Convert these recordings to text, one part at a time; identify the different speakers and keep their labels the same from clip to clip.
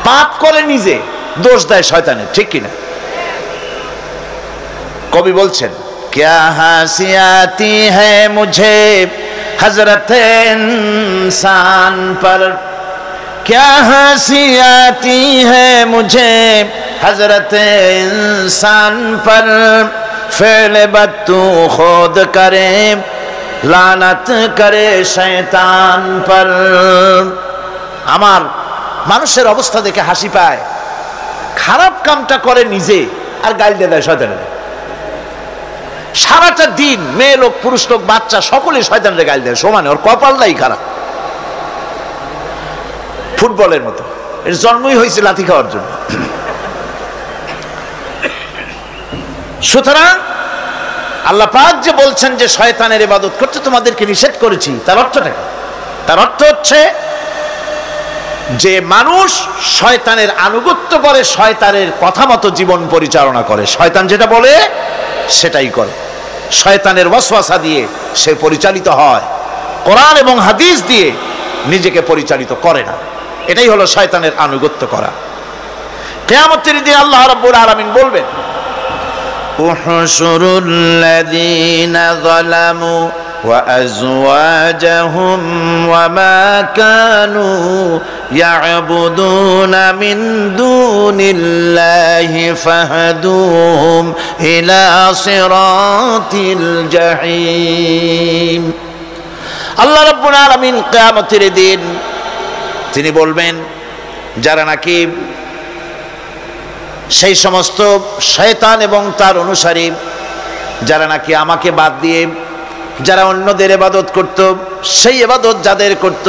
Speaker 1: পাপ করে নিজে, দোষ দেয় শয়তানের, ঠিক কিনা? কবি বলছেন, क्या हंसी आती है मुझे हजरत इंसान पर, क्या हंसी आती है मुझे हजरत इंसान पर, फेल बद तू खुद करे लानत करे शैतान पर। আমার মানুষের অবস্থা দেখে হাসি পায়, খারাপ কামটা করে নিজে আর গাল দিয়ে দেয় শয়তানের। সারাটা দিন মেয়ে লোক, পুরুষ লোক, বাচ্চা সকলে শয়তানের গাল দেয় সমানে, ওর কপালটাই খারাপ, ফুটবলের মতো। এর জন্মই হয়েছে লাথি খাওয়ার জন্য। সুতরাং আল্লাহ পাক যে বলছেন যে শয়তানের ইবাদত করতে তোমাদেরকে নিষেধ করেছি, তার অর্থটা কি? তার অর্থ হচ্ছে যে মানুষ শয়তানের আনুগত্য করে, শয়তানের কথা মতো জীবন পরিচালনা করে, শয়তান যেটা বলে সেটাই করে, শয়তানের ওয়াসওয়াসা দিয়ে সে পরিচালিত হয়, কোরআন এবং হাদিস দিয়ে নিজেকে পরিচালিত করে না। এটাই হলো শয়তানের আনুগত্য করা। কিয়ামতের দিন আল্লাহ রাব্বুল আলামিন বলবেন, উহশুরুল্লাযীনা যালামু ওয়া আযওয়াজাহুম ওয়া মা কানু ইয়াবুদুনা মিন দুনিল্লাহি ফাহদুহুম ইলা সিরাতিল জাহিম। আল্লাহ রাব্বুল আলামিন কিয়ামতের দিন তিনি বলবেন, যারা নাকি সেই সমস্ত শয়তান এবং তার অনুসারী, যারা নাকি আমাকে বাদ দিয়ে যারা অন্যদের ইবাদত করত, সেই ইবাদত যাদের করত,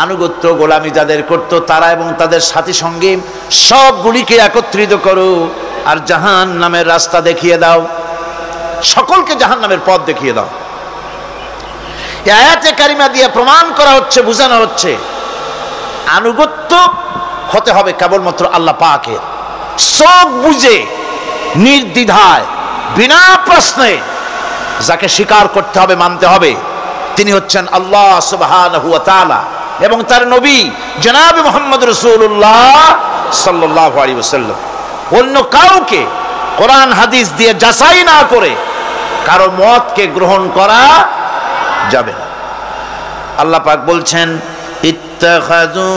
Speaker 1: আনুগত্য গোলামি যাদের করত, তারা এবং তাদের সাথী সঙ্গী সবগুলিকে একত্রিত করো আর জাহান্নামের রাস্তা দেখিয়ে দাও, সকলকে জাহান্নামের পথ দেখিয়ে দাও। এই আয়াতে কারিমা দিয়ে প্রমাণ করা হচ্ছে, বোঝানো হচ্ছে আনুগত্য হতে হবে কেবলমাত্র আল্লাহ পাকের। সব বুঝে নির্দ্বিধায় বিনা প্রশ্নে যাকে স্বীকার করতে হবে, মানতে হবে, তিনি হচ্ছেন আল্লাহ সুবহানাহু ওয়া তাআলা এবং তার নবী জনাব মুহাম্মদ রাসূলুল্লাহ সাল্লাল্লাহু আলাইহি ওয়াসাল্লাম। অন্য কাউকে কোরআন হাদিস দিয়ে যাচাই না করে কারো মতকে গ্রহণ করা যাবে না। আল্লাহ পাক বলছেন, ইত্তাখাযু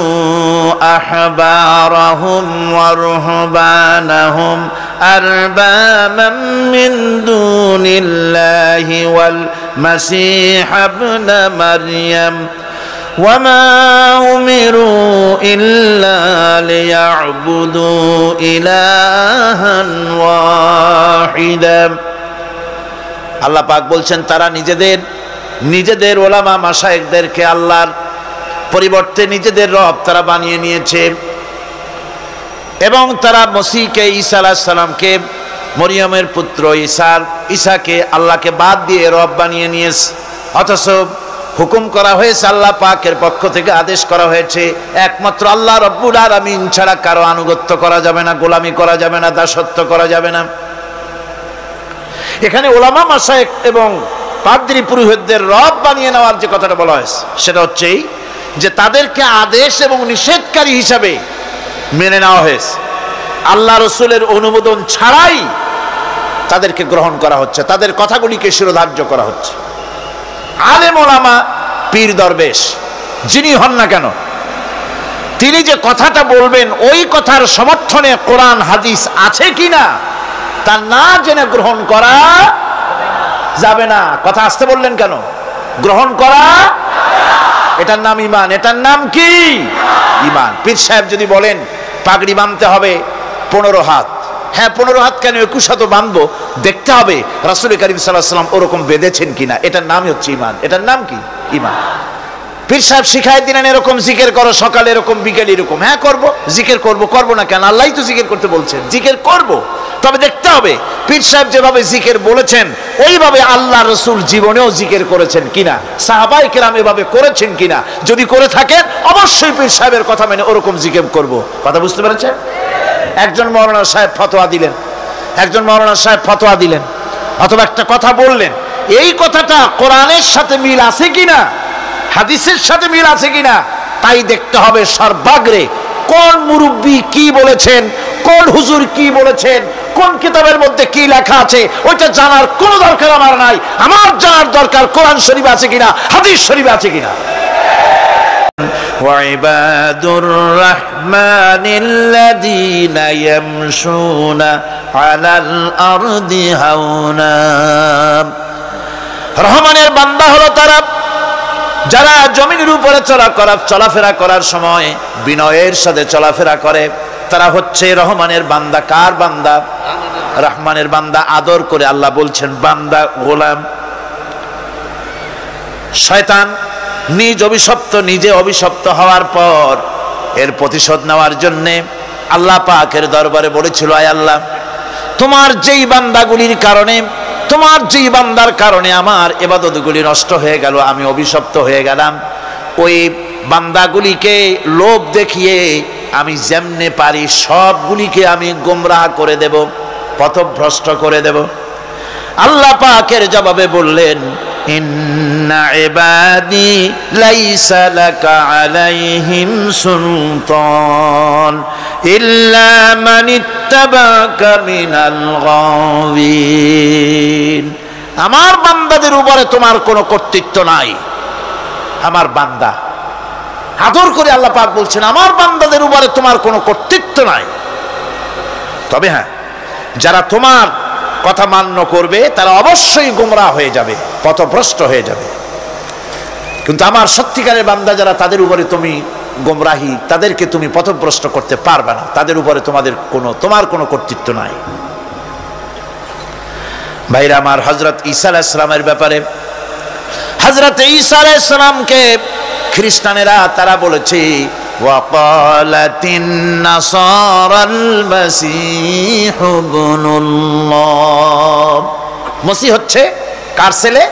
Speaker 1: আহবারাহুম ওয়া রুহবানাহুম আরবাবাম মিন দুনিল্লাহি ওয়াল মাসীহ ইবনে মারইয়াম ওয়া মা উমিরু ইল্লা লিয়া'বুদু ইলাহান ওয়াহিদা। আল্লাহ পাক বলছেন, তারা নিজেদের ওলামা মাশায়েখদেরকে আল্লাহর পরিবর্তে নিজেদের রব তারা বানিয়ে নিয়েছে এবং তারা মসিহকে, ঈসা আলাইহিস সালামকে, মরিয়মের পুত্র ঈসাকে আল্লাহকে বাদ দিয়ে রব বানিয়ে নিয়েছে। অথচ হুকুম করা হয়েছে, আল্লাহ পাকের পক্ষ থেকে আদেশ করা হয়েছে, একমাত্র আল্লাহ রব্বুল আলামিন ছাড়া কারো আনুগত্য করা যাবে না, গোলামি করা যাবে না, দাসত্ব করা যাবে না। এখানে ওলামা মাশায়েখ এবং পাদ্রী পুরোহিতদের রব বানিয়ে নেওয়ার যে কথাটা বলা হয়েছে, সেটা হচ্ছে যে তাদেরকে আদেশ এবং নিষেধকারী হিসাবে মেনে নেওয়া হয়েছে, আল্লাহ রসুলের অনুমোদন ছাড়াই তাদেরকে গ্রহণ করা হচ্ছে, তাদের কথাগুলিকে শিরোধার্য করা হচ্ছে। আলেম ওলামা, পীর দরবেশ যিনি হন না কেন, তিনি যে কথাটা বলবেন ওই কথার সমর্থনে কোরআন হাদিস আছে কিনা তা না জেনে গ্রহণ করা যাবে না। কথা আসতে বললেন কেন? গ্রহণ করা, এটার নাম ঈমান। এটার নাম কি? ঈমান। পীর সাহেব যদি বলেন পাগড়ি বাঁধতে হবে 15 হাত, হ্যাঁ 15 হাত কেন, 21 হাতও বাঁধবো, দেখতে হবে রাসূল করিম সাল্লাল্লাহু আলাইহি ওয়াসাল্লাম ওরকম বেঁধেছেন কিনা। এটার নামই হচ্ছে ঈমান। এটার নাম কি? ঈমান। পীর সাহেব শিখাই দিলেন এরকম জিকির করো, সকালে এরকম, বিকেলে এরকম, হ্যাঁ করবো, জিকির করবো, করবো না কেন? আল্লাহই তো জিকির করতে বলছেন, জিকির করবো। তবে দেখতে হবে পীর সাহেব যেভাবে জিকির বলেছেন ওইভাবে আল্লাহ রসুল জীবনেও জিকির করেছেন কিনা, সাহাবায়ে কেরাম এভাবে করেছেন কিনা। যদি করে থাকেন অবশ্যই পীর সাহেবের কথা মেনে ওরকম জিকির করব। কথা বুঝতে পেরেছেন? একজন মাওলানা সাহেব ফতোয়া দিলেন অথবা একটা কথা বললেন, এই কথাটা কোরআনের সাথে মিল আছে কিনা, হাদিসের সাথে মিল আছে কিনা, তাই দেখতে হবে সর্বাগ্রে কোন মুরব্বী কি বলেছেন, কোন হুজুর কি বলেছেন, কোন কিতাবের মধ্যে কি লেখা আছে ওইটা জানার কোনো দরকার আমার নাই। আমার জানার দরকার কোরআন শরীফ আছে কিনা, হাদিস শরীফ আছে কিনা। وعباد الرحمن الذين يمشون على الأرض هونا রহমানের বান্দা হলো তারা যারা জমিনের উপরে চলাফেরা করার সময় বিনয়ের সাথে চলাফেরা করে, তারা হচ্ছে রহমানের বান্দা। কার বান্দা? রহমানের বান্দা। আদর করে আল্লাহ বলছেন বান্দা, গোলাম। শয়তান নিজে অভিশপ্ত হওয়ার পর এর প্রতিশোধ নেওয়ার জন্য আল্লাহ পাকের দরবারে বলেছিল, আয় আল্লাহ, তোমার যেই বান্দাগুলির কারণে, তোমার যেই বান্দার কারণে আমার ইবাদতগুলি নষ্ট হয়ে গেল, আমি অভিশপ্ত হয়ে গেলাম, ওই বান্দাগুলিকে লোভ দেখিয়ে আমি যেমনে পারি সবগুলিকে আমি গোমরাহ করে দেব, পথভ্রষ্ট করে দেব। আল্লাহ পাকের জবাবে বললেন, ইন্না ইবাদি লাইসা লাকা আলাইহিম সুলতান ইল্লা মান ইত্তাবাকা মিনাল গাওয়িন। আমার বান্দাদের উপরে তোমার কোনো কর্তৃত্ব নাই। আমার বান্দা, আদর করে আল্লাহ পাক বলছেন আমার বান্দাদের উপরে তোমার কোনো কর্তৃত্ব নাই। তবে হ্যাঁ, যারা তোমার কথা মান্য করবে তারা অবশ্যই গোমরাহ হয়ে যাবে, পথভ্রষ্ট হয়ে যাবে। কিন্তু আমার সত্যিকারের বান্দা যারা, তাদের উপরে তুমি গোমরাহি, তাদেরকে তুমি পথভ্রষ্ট করতে পারবে না, তাদের উপরে তোমার কোনো কর্তৃত্ব নাই। ভাইরা আমার, হযরত ঈসা আলাইহিস সালামের ব্যাপারে, হযরত ঈসা আলাইহিস সালামকে খ্রিস্টানেরা তারা বলেছে ওয়াকালাতিন নাসারাল মাসীহ ইবনুল্লাহ। মসিহ হচ্ছে কার ছেলে?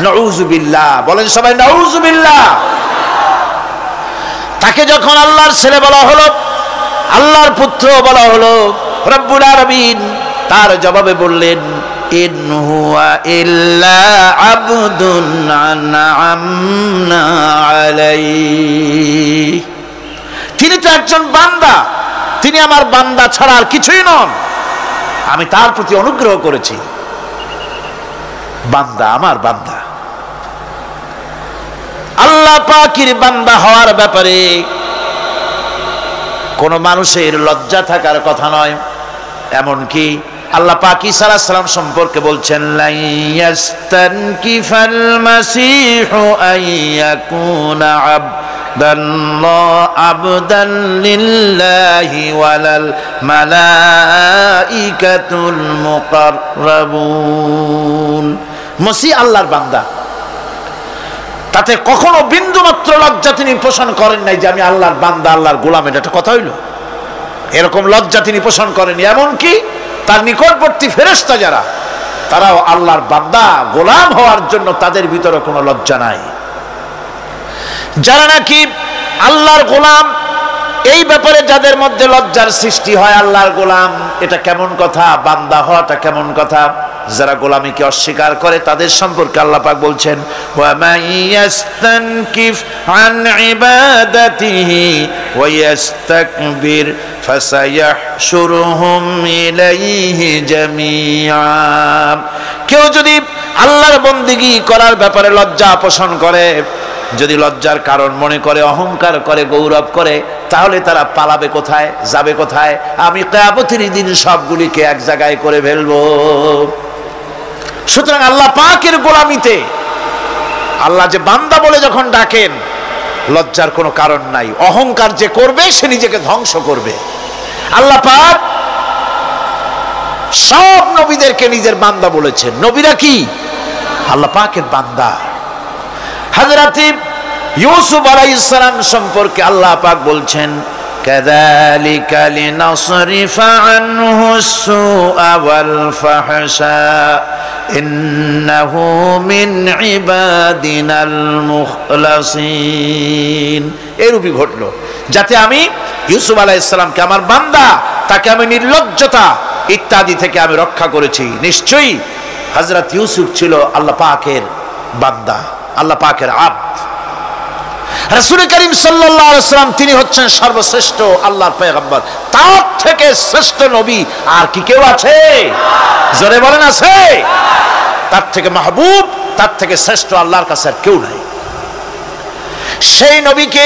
Speaker 1: নাউযুবিল্লাহ। বলেন সবাই নাউযুবিল্লাহ। তাকে যখন আল্লাহর ছেলে বলা হলো, আল্লাহর পুত্র বলা হলো, রব্বুল আলামিন তার জবাবে বললেন, ইন হুয়া ইল্লা আবদুন আনআমনা আলাইহি। তিনি তো একজন বান্দা, তিনি আমার বান্দা ছাড়া আর কিছুই নন, আমি তার প্রতি অনুগ্রহ করেছি। বান্দা, আমার বান্দা। আল্লাহ পাকের বান্দা হওয়ার ব্যাপারে কোন মানুষের লজ্জা থাকার কথা নয়। এমনকি আল্লাহ পাক ঈসা আলাইহিস সালাম সম্পর্কে বলছেন, লা ইয়াস্তানকিফাল মাসীহু আইয়াকুনা আবদান লিল্লাহি ওয়ালাল মালাইকাতুল মুকাররাবুন। মসিহ আল্লাহর বান্দা, তাতে কখনো বিন্দুমাত্র লজ্জা তিনি পোষণ করেন নাই যে আমি আল্লাহর বান্দা, আল্লাহর গোলাম। এটা একটা কথা হইল? এরকম লজ্জা তিনি পোষণ করেন। এমনকি তার নিকটবর্তী ফেরেশতা যারা, তারাও আল্লাহর বান্দা, গোলাম হওয়ার জন্য তাদের ভিতরে কোনো লজ্জা নাই। যারা নাকি আল্লাহর গোলাম, এই ব্যাপারে যাদের মধ্যে লজ্জার সৃষ্টি হয়, আল্লাহর গোলাম এটা কেমন কথা, বান্দা হওয়াটা কেমন কথা, যারা গোলামীকে অস্বীকার করে তাদের সম্পর্কে আল্লাহ পাক বলছেন, ওয়া মাইয়াস্তানকিফ আন ইবাদাতিহি ওয়া ইস্তাকবির ফাসায়াহশুরুহুম ইলাইহি জামিআ। কেউ যদি আল্লাহর বন্দেগী করার ব্যাপারে লজ্জা পোষণ করে, যদি লজ্জার কারণ মনে করে, অহংকার করে, গৌরব করে, তাহলে তারা পালাবে কোথায়, যাবে কোথায়? আমি কিয়ামতের দিন সবগুলিকে এক জায়গায় করে ফেলবো। সুতরাং আল্লাহ পাকের গোলামিতে আল্লাহ যে বান্দা বলে যখন ডাকেন, লজ্জার কোনো কারণ নাই। অহংকার যে করবে সে নিজেকে ধ্বংস করবে। আল্লাহ পাক সব নবীদেরকে নিজের বান্দা বলেছেন। নবীরা কি? আল্লাহ পাকের বান্দা। হযরত ইউসুফ আলাইহিস সালাম সম্পর্কে আল্লাহ পাক বলছেন, কাযালিকা লিনাসরিফা আনহু আস-সুআ ওয়াল ফাহশা ইন্নাহু মিন ইবাদিনাল মুখলাসিন। এরূপই ঘটলো যাতে আমি ইউসুফ আলাইহিস সালামকে, আমার বান্দা, তাকে আমি নির্লজ্জতা ইত্যাদি থেকে আমি রক্ষা করেছি। নিশ্চয়ই হযরত ইউসুফ ছিল আল্লাহ পাকের বান্দা, আল্লাহ পাকের আব্দ। রাসূল করিম সাল্লাল্লাহু আলাইহি ওয়াসাল্লাম তিনি হচ্ছেন সর্বশ্রেষ্ঠ আল্লাহর পয়গম্বর। তার থেকে শ্রেষ্ঠ নবী আর কি কেউ আছে? জোরে বলেন আছে? তার থেকে মাহবুব, তার থেকে শ্রেষ্ঠ আল্লাহর কাছে আর কেউ নাই। সেই নবীকে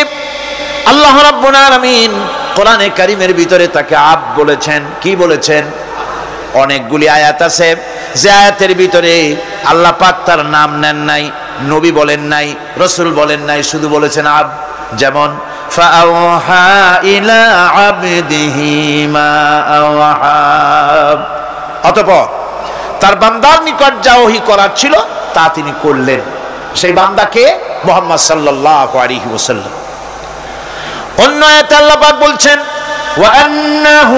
Speaker 1: আল্লাহ রাব্বুল আলামিন কোরআনে কারীমের ভিতরে তাকে আব বলেছেন। কি বলেছেন? অনেকগুলি আয়াত আছে যে আয়াতের ভিতরে আল্লাহ পাক তার নাম নেন নাই, নবী বলেন নাই, রাসূল বলেন নাই, শুধু বলেছেন আব। যেমন ফাআওহা ইলা আবদিহি মা আওহা, অতঃপর তার বান্দার নিকট যা ওহী করার ছিল তা তিনি করলেন। সেই বান্দাকে মুহাম্মদ সাল্লাল্লাহু আলাইহি ওয়াসাল্লাম। অন্য আয়াতে আল্লাহ পাক বলছেন وأنه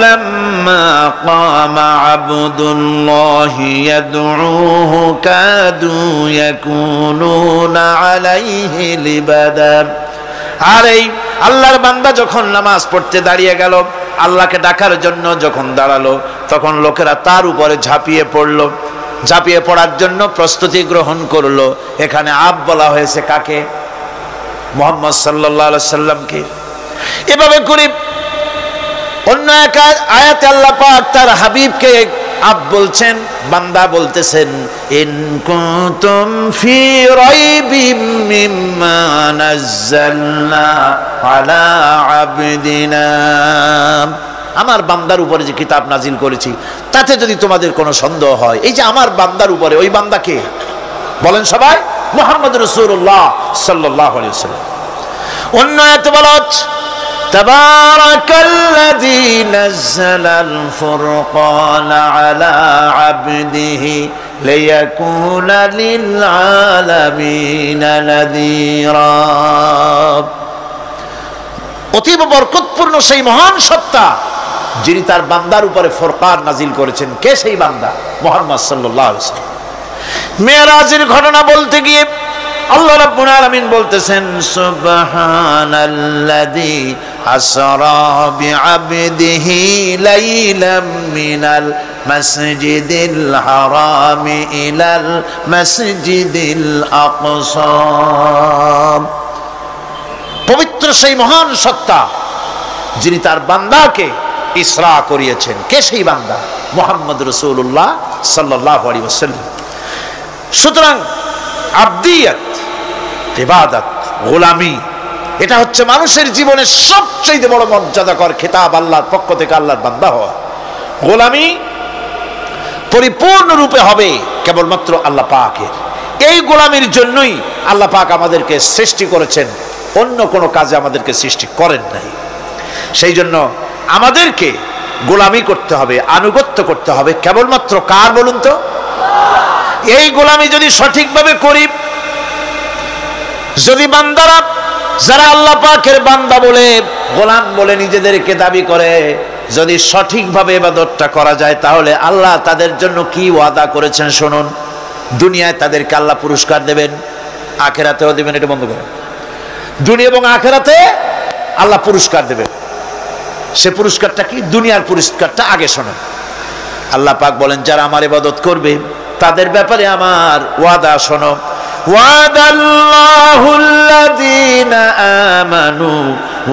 Speaker 1: لما قام عبد الله يدعوه كادوا يكونون عليه لبدا। আর এই আল্লাহর বান্দা যখন নামাজ পড়তে দাঁড়িয়ে গেল, আল্লাহকে ডাকার জন্য যখন দাঁড়ালো, তখন লোকেরা তার উপরে ঝাঁপিয়ে পড়লো, ঝাঁপিয়ে পড়ার জন্য প্রস্তুতি গ্রহণ করলো। এখানে আব বলা হয়েছে কাকে? মুহাম্মদ সাল্লাল্লাহু আলাইহি সাল্লামকে। এভাবে করে অন্য এক আয়াতে আল্লাহ পাক তার হাবিবকে আব বলছেন, বান্দা বলতেছেন ইন কুনতুম ফি রাইবিম মিম্মা নাযালনা আলা আবদিনা, আমার বান্দার উপরে যে কিতাব নাজিল করেছি তাতে যদি তোমাদের কোনো সন্দেহ হয়। এই যে আমার বান্দার উপরে, ওই বান্দাকে বলেন সবাই? মুহাম্মদ রাসূলুল্লাহ সাল্লাল্লাহু আলাইহি ওয়াসাল্লাম। অন্য আয়াতে বলা হচ্ছে তাবারাকাল্লাযী নাযালাল ফুরকানা আলা আবদিহি লিয়াকুনা লিল আলামিনা নাযীরা। অতীব বরকতপূর্ণ সেই মহান সত্তা যিনি তার বান্দার উপরে ফুরকান নাজিল করেছেন। কে সেই বান্দা? মুহাম্মদ সাল্লাল্লাহু আলাইহি ওয়াসাল্লাম। মেরাজের ঘটনা বলতে গিয়ে আল্লাহ রাব্বুল আলামিন বলতেছেন সুবহানাল্লাযী আসরা বিআবদিহি লাইলাম মিনাল মাসজিদিল হারামি ইলাল মাসজিদিল আকসা। পবিত্র সেই মহান সত্তা যিনি তার বান্দাকে ইসরা করিয়েছেন। কে সেই বান্দা? মুহাম্মদ রাসূলুল্লাহ সাল্লাল্লাহু আলাইহি ওয়াসাল্লাম। সুতরাং আবদিয়াত, ইবাদত, গোলামি, এটা হচ্ছে মানুষের জীবনের সবচেয়ে বড় মর্যাদাকর খেতাব আল্লাহর পক্ষ থেকে আল্লাহর বান্দা হওয়া। গোলামি পরিপূর্ণরূপে হবে কেবলমাত্র আল্লাহ পাকের। এই গোলামির জন্যই আল্লাহ পাক আমাদেরকে সৃষ্টি করেছেন, অন্য কোনো কাজে আমাদেরকে সৃষ্টি করেন নাই। সেই জন্য আমাদেরকে গোলামি করতে হবে, আনুগত্য করতে হবে কেবলমাত্র কার বলুন তো? এই গোলামি যদি সঠিকভাবে করি, যদি বান্দারা যারা আল্লাহ পাকের বান্দা বলে, গোলাম বলে নিজেদেরকে দাবি করে, যদি সঠিকভাবে ইবাদতটা করা যায়, তাহলে আল্লাহ তাদের জন্য কি ওয়াদা করেছেন শুনুন। দুনিয়ায় তাদেরকে আল্লাহ পুরস্কার দেবেন, আখিরাতেও দেবেন। এটা বন্ধ করেন। দুনিয়া এবং আখিরাতে আল্লাহ পুরস্কার দেবেন। সে পুরস্কারটা কি? দুনিয়ার পুরস্কারটা আগে শোনেন। আল্লাহ পাক বলেন যারা আমার ইবাদত করবে তাদের ব্যাপারে আমার ওয়াদা শোনো। ওয়াদাল্লাহুল্লাযীনা আমানু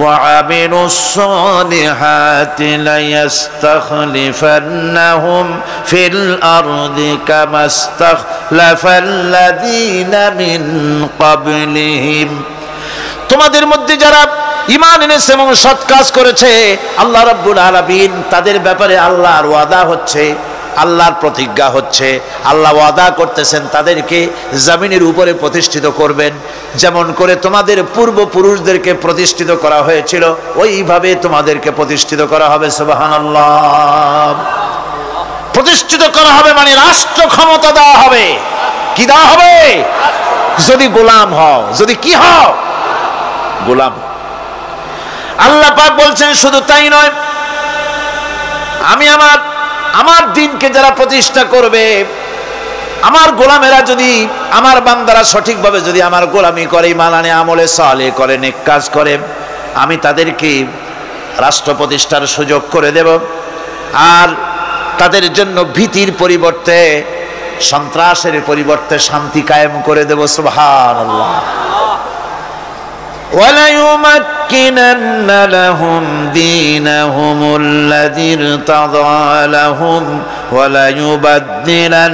Speaker 1: ওয়া আমিলুস সালিহাতি লায়াস্তাখলিফান্নাহুম ফিল আরদি কামাস্তাখলাফাল্লাযীনা মিন ক্বাবলিহিম। তোমাদের মধ্যে যারা ঈমান এনেছে এবং সৎ কাজ করেছে, আল্লাহ রাব্বুল আলামিন তাদের ব্যাপারে আল্লাহর ওয়াদা হচ্ছে, আল্লাহর প্রতিজ্ঞা হচ্ছে, আল্লাহ ওয়াদা করতেছেন তাদেরকে জমিনের উপরে প্রতিষ্ঠিত করবেন। যেমন করে তোমাদের পূর্বপুরুষদেরকে প্রতিষ্ঠিত করা হয়েছিল, ওইভাবে তোমাদেরকে প্রতিষ্ঠিত করা হবে। সুবহানাল্লাহ। প্রতিষ্ঠিত করা হবে মানে রাষ্ট্র ক্ষমতা দেওয়া হবে। কি দেওয়া হবে? যদি গোলাম হও, যদি কি হও? গোলাম। আল্লাহ পাক বলছেন শুধু তাই নয়, আমি আমার দিনকে যারা প্রতিষ্ঠা করবে, আমার গোলামেরা যদি, আমার বান্দারা সঠিকভাবে যদি আমার গোলামি করে, ঈমান আনে, আমলে সালেহ করে, নেক কাজ করে, আমি তাদেরকে রাষ্ট্র প্রতিষ্ঠার সুযোগ করে দেব। আর তাদের জন্য ভীতির পরিবর্তে, সন্ত্রাসের পরিবর্তে শান্তি কায়েম করে দেব। সুবহানাল্লাহ। وَلَيُمَكِّنَنَّ لَهُمْ دِينَهُمُ الَّذِي ارْتَضَىٰ لَهُمْ وَلَيُبَدِّلَنَّهُمْ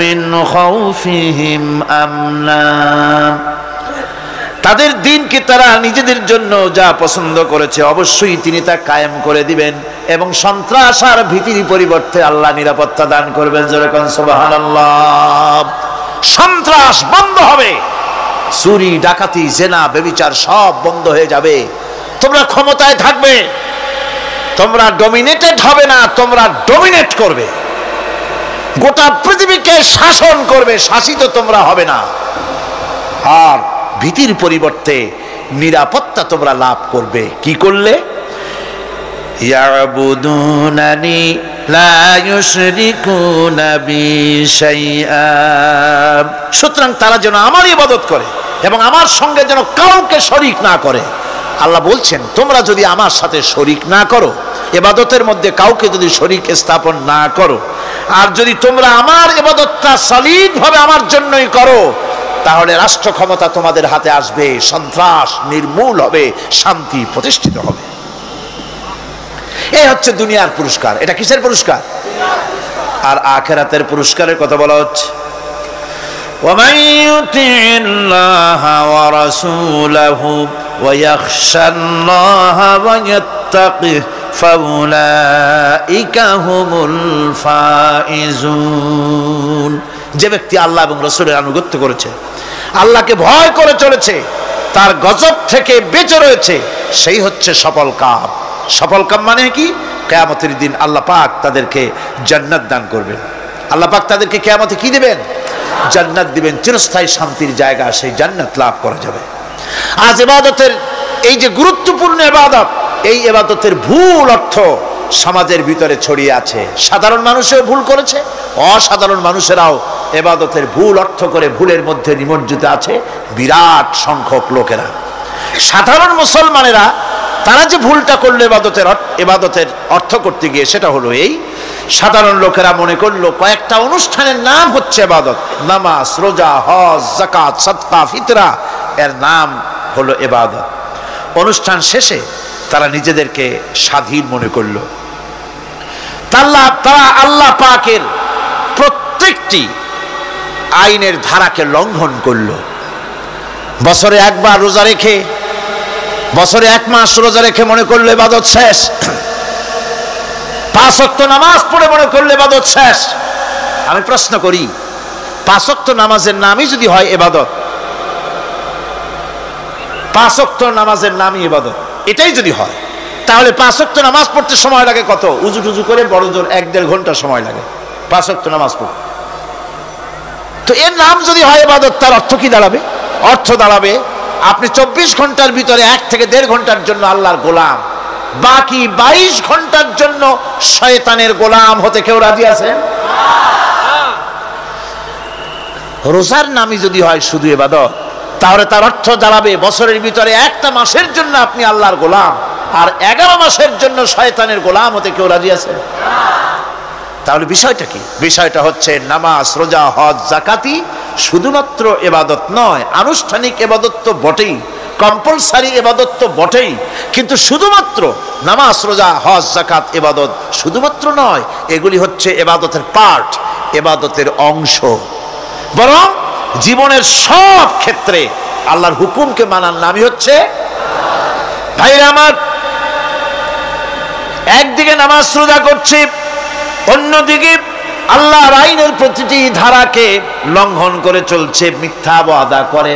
Speaker 1: مِنْ خَوْفِهِمْ أَمْنًا। তাদের দিনকে তারা নিজেদের জন্য যা পছন্দ করেছে অবশ্যই তিনি তা কায়েম করে দিবেন, এবং সন্ত্রাস আর ভীতির পরিবর্তে আল্লাহ নিরাপত্তা দান করবেন। জোরে কোন সুবহানাল্লাহ। সন্ত্রাস বন্ধ হবে, চুরি ডাকাতি জেনা ব্যভিচার সব বন্ধ হয়ে যাবে। তোমরা ক্ষমতায় থাকবে, তোমরা ডমিনেটেড হবে না, তোমরা ডমিনেট করবে, গোটা পৃথিবীকে শাসন করবে, শাসিত তোমরা হবে না। আর ভীতির পরিবর্তে নিরাপত্তা তোমরা লাভ করবে। কি করলে? ইয়াবুদুনানি লা ইউশরিকুনা বি শাইআ। সুতরাং তারা যেন আমার ইবাদত করে এবং আমার সঙ্গে যেন কাউকে শরীক না করে। আল্লাহ বলছেন তোমরা যদি আমার সাথে শরীক না করো, ইবাদতের মধ্যে কাউকে যদি শরীক স্থাপন না করো, আর যদি তোমরা আমার ইবাদতটা সলিড ভাবে আমার জন্যই করো, তাহলে রাষ্ট্র ক্ষমতা তোমাদের হাতে আসবে, সন্ত্রাস নির্মূল হবে, শান্তি প্রতিষ্ঠিত হবে। এই হচ্ছে দুনিয়ার পুরস্কার। এটা কিসের পুরস্কার? আর আখিরাতের পুরস্কারের কথা বলা হচ্ছে। وَمَن يُطِعِ اللَّهَ وَرَسُولَهُ وَيَخْشَ اللَّهَ وَيَتَّقِهِ فَأُولَئِكَ هُمُ الْفَائِزُونَ। যে ব্যক্তি আল্লাহ এবং রাসূলের আনুগত্য করেছে, আল্লাহকে ভয় করে চলেছে, তার গজব থেকে বেঁচে রয়েছে, সেই হচ্ছে সফল কাম। সফল কাম মানে কি? কিয়ামতের দিন আল্লাহ পাক তাদেরকে জান্নাত দান করবেন। আল্লাহ পাক তাদেরকে কিয়ামতে কি দিবেন? জান্নাত দিবেন, চিরস্থায়ী শান্তির জায়গা, সেই জান্নাত লাভ করা যাবে। আজ ইবাদতের এই যে গুরুত্বপূর্ণ ইবাদত, এই ইবাদতের ভুল অর্থ সমাজের ভিতরে ছড়িয়ে আছে। সাধারণ মানুষও ভুল করেছে, অসাধারণ মানুষেরাও ইবাদতের ভুল অর্থ করে ভুলের মধ্যে নিমজ্জিত আছে বিরাট সংখ্যক লোকেরা। সাধারণ মুসলমানেরা তারা যে ভুলটা করলো ইবাদতের অর্থ করতে গিয়ে, সেটা হলো এই, সাধারণ লোকেরা মনে করলো কয়েকটা অনুষ্ঠানের নাম হচ্ছে ইবাদত, নামাজ, রোজা, হজ, যাকাত, সাদকা, ফিতরা, এর নাম হলো ইবাদত। অনুষ্ঠান শেষে তারা নিজেদেরকে স্বাধীন মনে করলো। তারা আল্লাহ পাকের প্রত্যেকটি আইনের ধারাকে লঙ্ঘন করলো। বছরে একবার রোজা রেখে, বছরে এক মাস রোজা রেখে মনে করলে ইবাদত শেষ। 5 ওয়াক্ত নামাজ পড়ে মনে করলে ইবাদত শেষ। আমি প্রশ্ন করি, 5 ওয়াক্ত নামাজের নামই যদি হয় ইবাদত, 5 ওয়াক্ত নামাজের নামই ইবাদত, এটাই যদি হয়, তাহলে 5 ওয়াক্ত নামাজ পড়তে সময় লাগে কত? উজু টুজু করে বড় জোর 1-1.5 ঘন্টা সময় লাগে 5 ওয়াক্ত নামাজ পড়তে। তো এর নাম যদি হয় ইবাদত, তার অর্থ কি দাঁড়াবে? অর্থ দাঁড়াবে আপনি 24 ঘন্টার ভিতরে 1 থেকে 1.5 ঘন্টার জন্য আল্লাহর গোলাম, বাকি 22 ঘন্টার জন্য শয়তানের গোলাম হতে কেউ রাজি আছে? রোজার নামই যদি হয় শুধু ইবাদত, তাহলে তার অর্থ দাঁড়াবে বছরের ভিতরে একটা মাসের জন্য আপনি আল্লাহর গোলাম, আর 11 মাসের জন্য শয়তানের গোলাম হতে কেউ রাজি আছে? তাহলে বিষয়টা কি? বিষয়টা হচ্ছে নামাজ, রোজা, হজ, যাকাতি শুধুমাত্র ইবাদত নয়, আনুষ্ঠানিক ইবাদত তো বটেই, কম্পালসারি ইবাদত তো বটেই, কিন্তু শুধুমাত্র নামাজ, রোজা, হজ, যাকাত ইবাদত শুধুমাত্র নয়, এগুলি হচ্ছে ইবাদতের পার্ট, ইবাদতের অংশ। বরং জীবনের সব ক্ষেত্রে আল্লাহর হুকুমকে মানার নামই হচ্ছে। ভাইরা আমার, একদিকে নামাজ রোজা করছি, অন্যদিকে আল্লাহর আইনের প্রতিটি ধারাকে লঙ্ঘন করে চলছে, মিথ্যা ওয়াদা করে,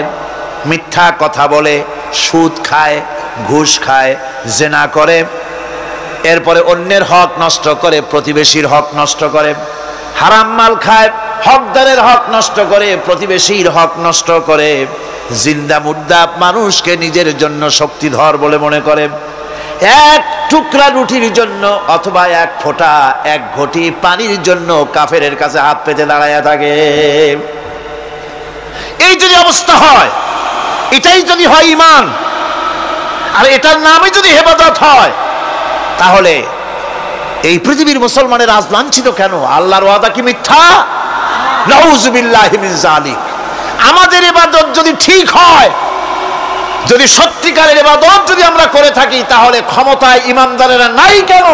Speaker 1: মিথ্যা কথা বলে, সুদ খায়, ঘুষ খায়, জেনা করে, এরপরে অন্যের হক নষ্ট করে, প্রতিবেশীর হক নষ্ট করে, হারাম মাল খায়, হকদারের হক নষ্ট করে, প্রতিবেশীর হক নষ্ট করে, জিন্দা মুর্দা মানুষকে নিজের জন্য শক্তিধর বলে মনে করে, এক টুকরা রুটির জন্য অথবা এক ফোঁটা, এক ঘটি পানির জন্য কাফেরের কাছে হাত পেতে দাঁড়ায়া থাকে। এই যদি অবস্থা হয়, এটাই যদি হয় ঈমান, আর এটার নামে যদি ইবাদত হয়, তাহলে এই পৃথিবীর মুসলমানের আজ লাঞ্ছিত কেন? আল্লাহর ওয়াদা কি মিথ্যা? নাউযুবিল্লাহি মিন যালিক। আমাদের ইবাদত যদি ঠিক হয়, যদি সত্যিকারের ইবাদত যদি আমরা করে থাকি, তাহলে ক্ষমতায় ইমানদারেরা নাই কেন?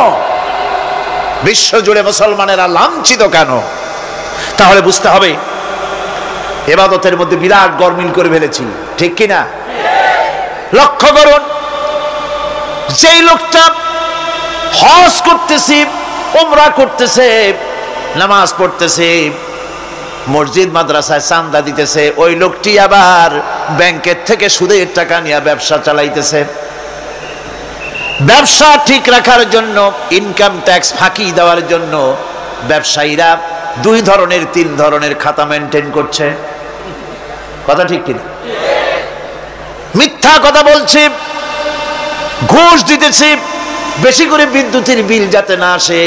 Speaker 1: বিশ্ব জুড়ে মুসলমানেরা লাঞ্ছিত কেন? তাহলে বুঝতে হবে ইবাদতের মধ্যে বিরাট গরমিল করে ফেলেছি, ঠিক কিনা? লক্ষ্য করুন, যেই লোকটা হজ করতেছে, উমরা করতেছে, নামাজ পড়তেছে, মসজিদ মাদ্রাসায় চাঁদা দিতেছে, ওই লোকটি আবার ব্যাংকের থেকে সুদের টাকা নিয়ে ব্যবসা চালাইতেছে। ব্যবসা ঠিক রাখার জন্য, ইনকাম ট্যাক্স ফাঁকি দেওয়ার জন্য ব্যবসায়ীরা 2 ধরনের 3 ধরনের খাতা মেনটেন করছে। কথা ঠিক কিনা? মিথ্যা কথা বলছি, ঘুষ দিতেছি, বেশি করে বিদ্যুতের বিল যাতে না আসে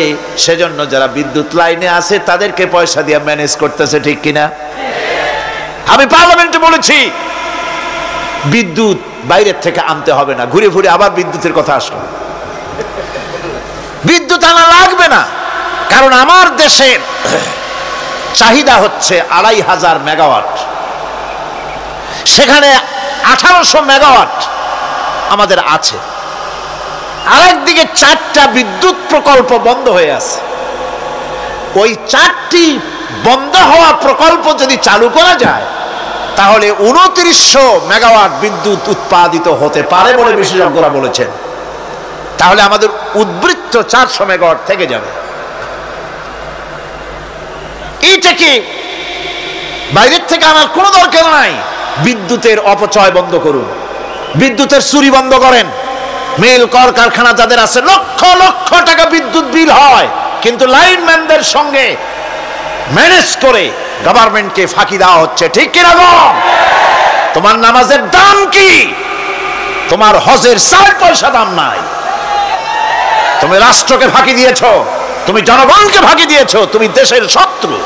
Speaker 1: সেজন্য যারা বিদ্যুৎ লাইনে আছে তাদেরকে পয়সা দিয়ে ম্যানেজ করতেছে, ঠিক কিনা? আমি পার্লামেন্টে বলেছি বিদ্যুৎ বাইরের থেকে আনতে হবে না, ঘুরে ঘুরে আবার বিদ্যুতের কথা আসলো। বিদ্যুৎ আনা লাগবে না, কারণ আমার দেশের চাহিদা হচ্ছে 2500 মেগাওয়াট, সেখানে 1800 মেগাওয়াট আমাদের আছে। আরেকদিকে 4টা বিদ্যুৎ প্রকল্প বন্ধ হয়ে আছে। ওই 4টি বন্ধ হওয়া প্রকল্প যদি চালু করা যায়, তাহলে 2900 মেগাওয়াট বিদ্যুৎ উৎপাদিত হতে পারে বলে বিশেষজ্ঞরা বলেছেন। তাহলে আমাদের উদ্বৃত্ত 400 মেগাওয়াট থেকে যাবে। এইটাকে বাইরের থেকে আনার কোনো দরকার নাই। বিদ্যুতের অপচয় বন্ধ করুন, বিদ্যুতের চুরি বন্ধ করেন। মিল কারখানা যাদের আছে, লক্ষ লক্ষ টাকা বিদ্যুৎ বিল হয়, কিন্তু লাইনম্যানদের সঙ্গে ম্যানেজ করে গভর্নমেন্টকে ফাঁকি দেওয়া হচ্ছে, ঠিক কিনা গো? তোমার নামাজের দাম কি? তোমার হজের 4 পয়সা দাম নাই। তুমি রাষ্ট্রকে ফাঁকি দিয়েছ, তুমি জনগণকে ফাঁকি দিয়েছ, তুমি দেশের শত্রু।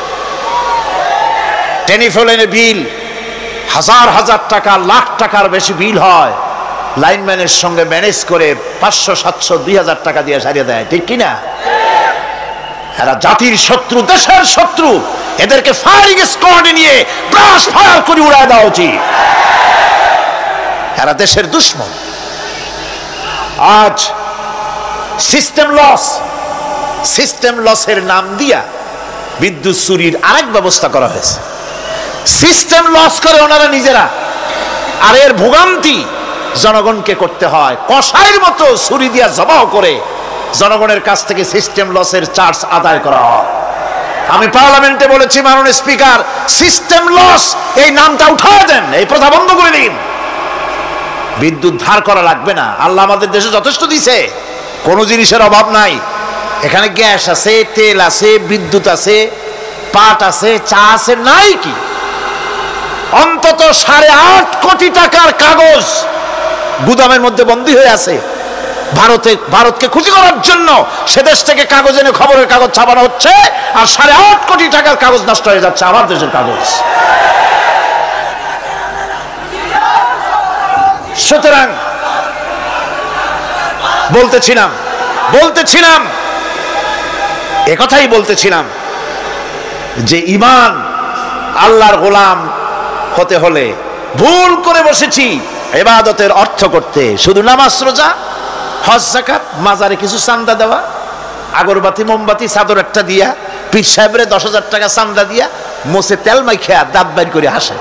Speaker 1: টেলিফোনের বিল হাজার হাজার টাকা, লাখ টাকার বেশি বিল হয়, লাইনম্যানের সঙ্গে ম্যানেজ করে 500, 700, 2000 টাকা দিয়ে সারিয়ে দেয়, ঠিক কিনা? এরা জাতির শত্রু, দেশের শত্রু। এদেরকে ফায়ারিং স্কোয়াডে নিয়ে ব্রাশ ফায়ার করে উড়ায় দেওয়া উচিত। এরা দেশের দুশ্মন। আজ সিস্টেম লসের নাম দিয়া বিদ্যুৎ চুরির আরেক ব্যবস্থা করা হয়েছে। সিস্টেম লস করে ওনারা নিজেরা, আর এর ভোগান্তি জনগণকে করতে হয়। কসাইয়ের মতো ছুরি দিয়া জবাহ করে জনগণের কাছ থেকে সিস্টেম লসের চার্জ আদায় করা হয়। আমি পার্লামেন্টে বলেছি, মাননীয় স্পিকার, সিস্টেম লস এই নামটা উঠায় দেন, এই প্রথা বন্ধ করে দিন। বিদ্যুৎ ধার করা লাগবে না, আল্লাহ আমাদের দেশে যথেষ্ট দিছে, কোনো জিনিসের অভাব নাই। এখানে গ্যাস আছে, তেল আছে, বিদ্যুৎ আছে, পাট আছে, চা আছে, নাই কি? অন্তত 8.5 কোটি টাকার কাগজ গুদামের মধ্যে বন্দী হয়ে আছে। ভারতকে খুশি করার জন্য সে দেশ থেকে কাগজ এনে খবরের কাগজ ছাপানো হচ্ছে, আর 8.5 কোটি টাকার কাগজ নষ্ট হয়ে যাচ্ছে, আমার দেশের কাগজ। সুতরাং বলতেছিলাম একথাই বলতেছিলাম যে ঈমান আল্লাহর গোলাম হতে হলে ভুল করে বসেছি ইবাদতের অর্থ করতে। শুধু নামাজ, রোজা, হজ, যাকাত, মাজারে কিছু চান্দা দেওয়া, আগরবাতি, মোমবাতি, চাদর একটা দিয়া, পীর সাহেবের 10,000 টাকা চান্দা দিয়া, মোছে তেল মাইখা দাঁত বাইর করে হাসে।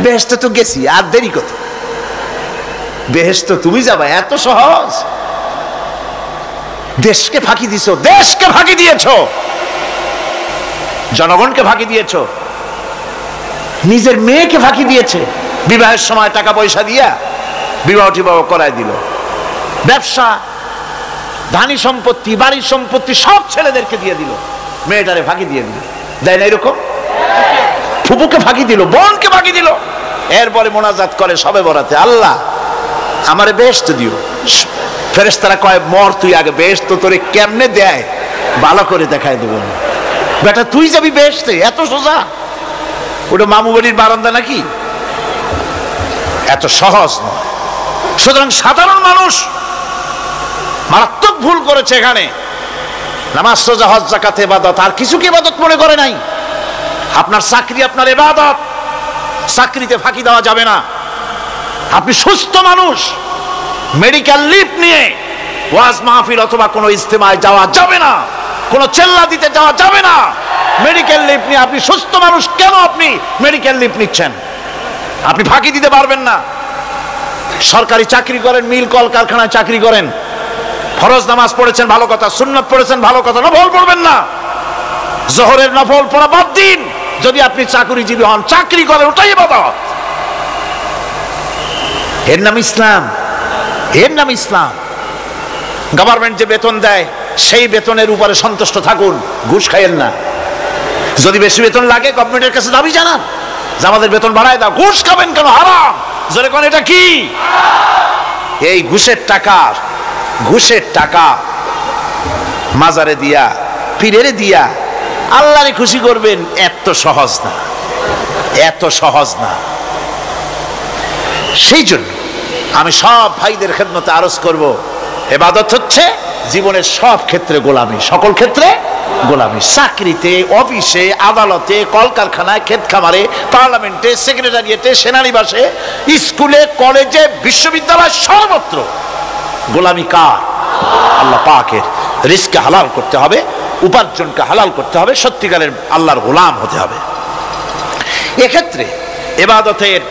Speaker 1: বেহেশতে তো গেছি, আর দেরি কত? বেহেশতে তুমি যাবা, এত সহজ? দেশকে ফাঁকি দিছো, দেশকে ফাঁকি দিয়েছো, জনগণকে ফাঁকি দিয়েছো, নিজের মেয়েকে ফাঁকি দিয়েছে। বিবাহের সময় টাকা পয়সা দিয়া বিবাহ টিবাহ করায় দিল। ব্যবসা, ধানি সম্পত্তি, বাড়ির সম্পত্তি সব ছেলেদেরকে দিয়ে দিল, মেয়েটারে ফাঁকি দিয়ে দিল। দেয় না এরকম? ফুপুকে ফাঁকি দিল, বোনকে ফাঁকি দিল। এরপরে মোনাজাত করে সবে বরাতে, আল্লাহ আমারে বেহেশত দিও। ফেরেশতারা কয়, মর তুই আগে, বেহেশত তোরে কেমনে দেয় ভালো করে দেখায় দেব। বেটা তুই যাবি বেহেশতে? এত সোজা? ওটা মামু বাড়ির বারান্দা নাকি? এত সহজ নয়। সুতরাং সাধারণ মানুষ মারাত্মক ভুল করেছে এখানে। নামাজ, রোজা, হজ, যাকাত ইবাদত, আর কিছু কি ইবাদত মনে করে নাই? আপনার চাকরি আপনার ইবাদত, চাকরিতে ফাঁকি দেওয়া যাবে না। আপনি সুস্থ মানুষ, মেডিকেল লিভ নিয়ে ওয়াজ মাহফিল অথবা কোনো ইজতেমায় যাওয়া যাবে না, কোনো চেল্লা দিতে যাওয়া যাবে না। মেডিকেল লিভ নিয়ে আপনি সুস্থ মানুষ, কেন আপনি মেডিকেল লিভ নিচ্ছেন? আপনি ফাঁকি দিতে পারবেন না। সরকারি চাকরি করেন, মিল কল কারখানায় চাকরি করেন, ফরজ নামাজ পড়েছেন ভালো কথা, সুন্নাত পড়েছেন ভালো কথা, নফল পড়বেন না। জোহরের নফল পড়া বাদ দিন। যদি আপনি চাকরিজীবী হন, চাকরি করেন, ওটাই ইবাদত। এর নাম ইসলাম, এর নাম ইসলাম। গভর্নমেন্ট যে বেতন দেয় সেই বেতনের উপরে সন্তুষ্ট থাকুন, ঘুষ খাইয়েন না। যদি বেশি বেতন লাগে গভর্নমেন্টের কাছে দাবি জানান যে আমাদের বেতন বাড়ায় দাও। ঘুষ খাবেন কেন? হারাম। জোরে কোন এটা কি? এই ঘুষের টাকা মাজারে দিয়া, পীরেরে দিয়া আল্লাহরে খুশি করবেন, এত সহজ না, এত সহজ না। সেই জন্য আমি সব ভাইদের খেদমতে আরজ করব, ইবাদত হচ্ছে জীবনের সব ক্ষেত্রে গোলামি, সকল ক্ষেত্রে গোলামি। চাকরিতে, অফিসে, আদালতে, কলকারখানায়, ক্ষেত খামারে, পার্লামেন্টে, সেক্রেটারিয়েটে, সেনানিবাসে, স্কুলে, কলেজে, বিশ্ববিদ্যালয়, সর্বত্র গোলামি কার? আল্লাহ পাকের। রিজকে হালাল করতে হবে, উপার্জনকে হালাল করতে হবে, সত্যিকারের আল্লাহর গোলাম হতে হবে। এক্ষেত্রে ইবাদতের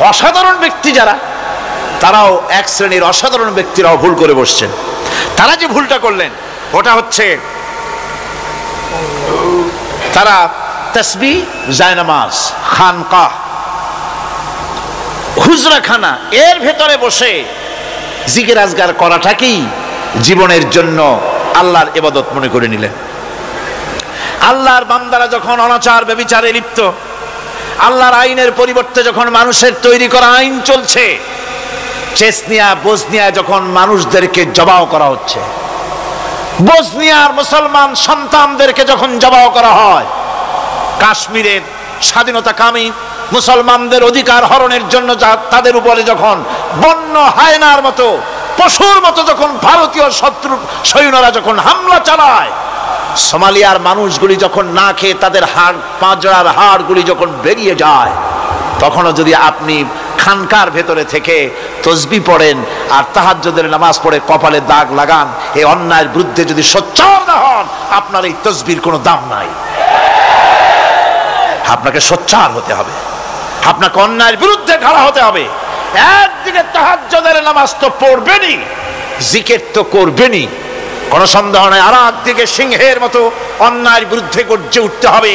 Speaker 1: অসাধারণ ব্যক্তি যারা, তারাও এক শ্রেণীর অসাধারণ ব্যক্তিরাও ভুল করে বসছেন। তারা যে ভুলটা করলেন ওটা হচ্ছে তারা তাসবিহ, জায়নামাজ, খানকাহ, হুজরাখানা এর ভেতরে বসে জিকির আজগার করাটাকেই জীবনের জন্য আল্লাহর ইবাদত মনে করে নিলেন। আল্লাহর বান্দারা যখন অনাচার ব্যভিচারে লিপ্ত, আল্লাহর আইনের পরিবর্তে যখন মানুষের তৈরি করা আইন চলছে, চেচনিয়া, বসনিয়া যখন মানুষদেরকে জবাও করা হচ্ছে, বসনিয়ার মুসলমান সন্তানদেরকে যখন জবাও করা হয়, কাশ্মীরের স্বাধীনতাকামী মুসলমানদের অধিকার হরণের জন্য তাদের উপরে যখন বন্য হায়নার মতো, পশুর মতো যখন ভারতীয় শত্রু সৈন্যরা যখন হামলা চালায়, সোমালিয়ার মানুষগুলি যখন না খেয়ে তাদের হাড়, পাঁজরার হাড়গুলি যখন বেরিয়ে যায়, তখনও যদি আপনি খানকার ভেতরে থেকে তসবিহ পড়েন আর তাহাজ্জুদের নামাজ পড়ে কপালে দাগ লাগান, এই অন্যায়ের বিরুদ্ধে যদি সোচ্চার না হন, আপনার এই তসবির কোনো দাম নাই। আপনাকে সোচ্চার হতে হবে, আপনাকে অন্যায়ের বিরুদ্ধে খাড়া হতে হবে। একদিকে তাহাজ্জুদের নামাজ তো পড়বেনই, জিকির তো করবেনই, কোনো সন্দেহ নাই। আর একদিকে সিংহের মতো অন্যায়ের বিরুদ্ধে গর্জে উঠতে হবে।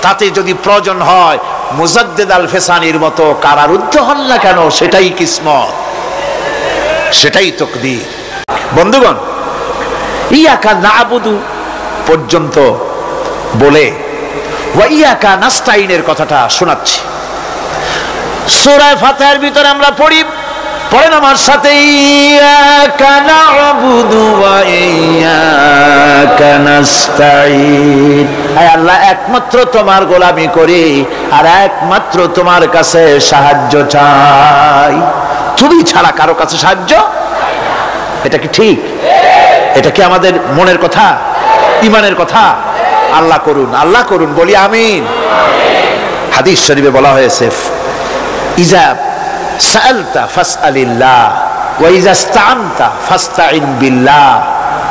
Speaker 1: তাতে যদি প্রয়োজন হয় মুজাদ্দিদ আল ফেসানির মতো কারারুদ্ধ হন না কেন, সেটাই কিসমত, সেটাই তকদির। বন্ধুগণ, ইয়াকা নাবুদু পর্যন্ত বলে ওয়া ইয়াকা নাস্তাইনের কথাটা শোনাচ্ছি। সূরা ফাতিহার ভিতরে আমরা পড়ি, পড়েন আমার সাথে, ইয়াকা নাবুদু ওয়া ইয়াকা নাস্তাইন। আয় আল্লাহ, একমাত্র তোমার গোলামি করি আর একমাত্র তোমার কাছে সাহায্য চাই। তুমি ছাড়া কারো কাছে সাহায্য? এটা কি ঠিক? এটা কি আমাদের মনের কথা, ইমানের কথা? আল্লাহ করুন, আল্লাহ করুন, বলি আমিন। হাদিস শরীফে বলা হয়েছে, ইজা সাআলতা ফাসআলিল্লাহ ওয়া ইজা ইসতাআনতা ফাসতাইন বিল্লাহ।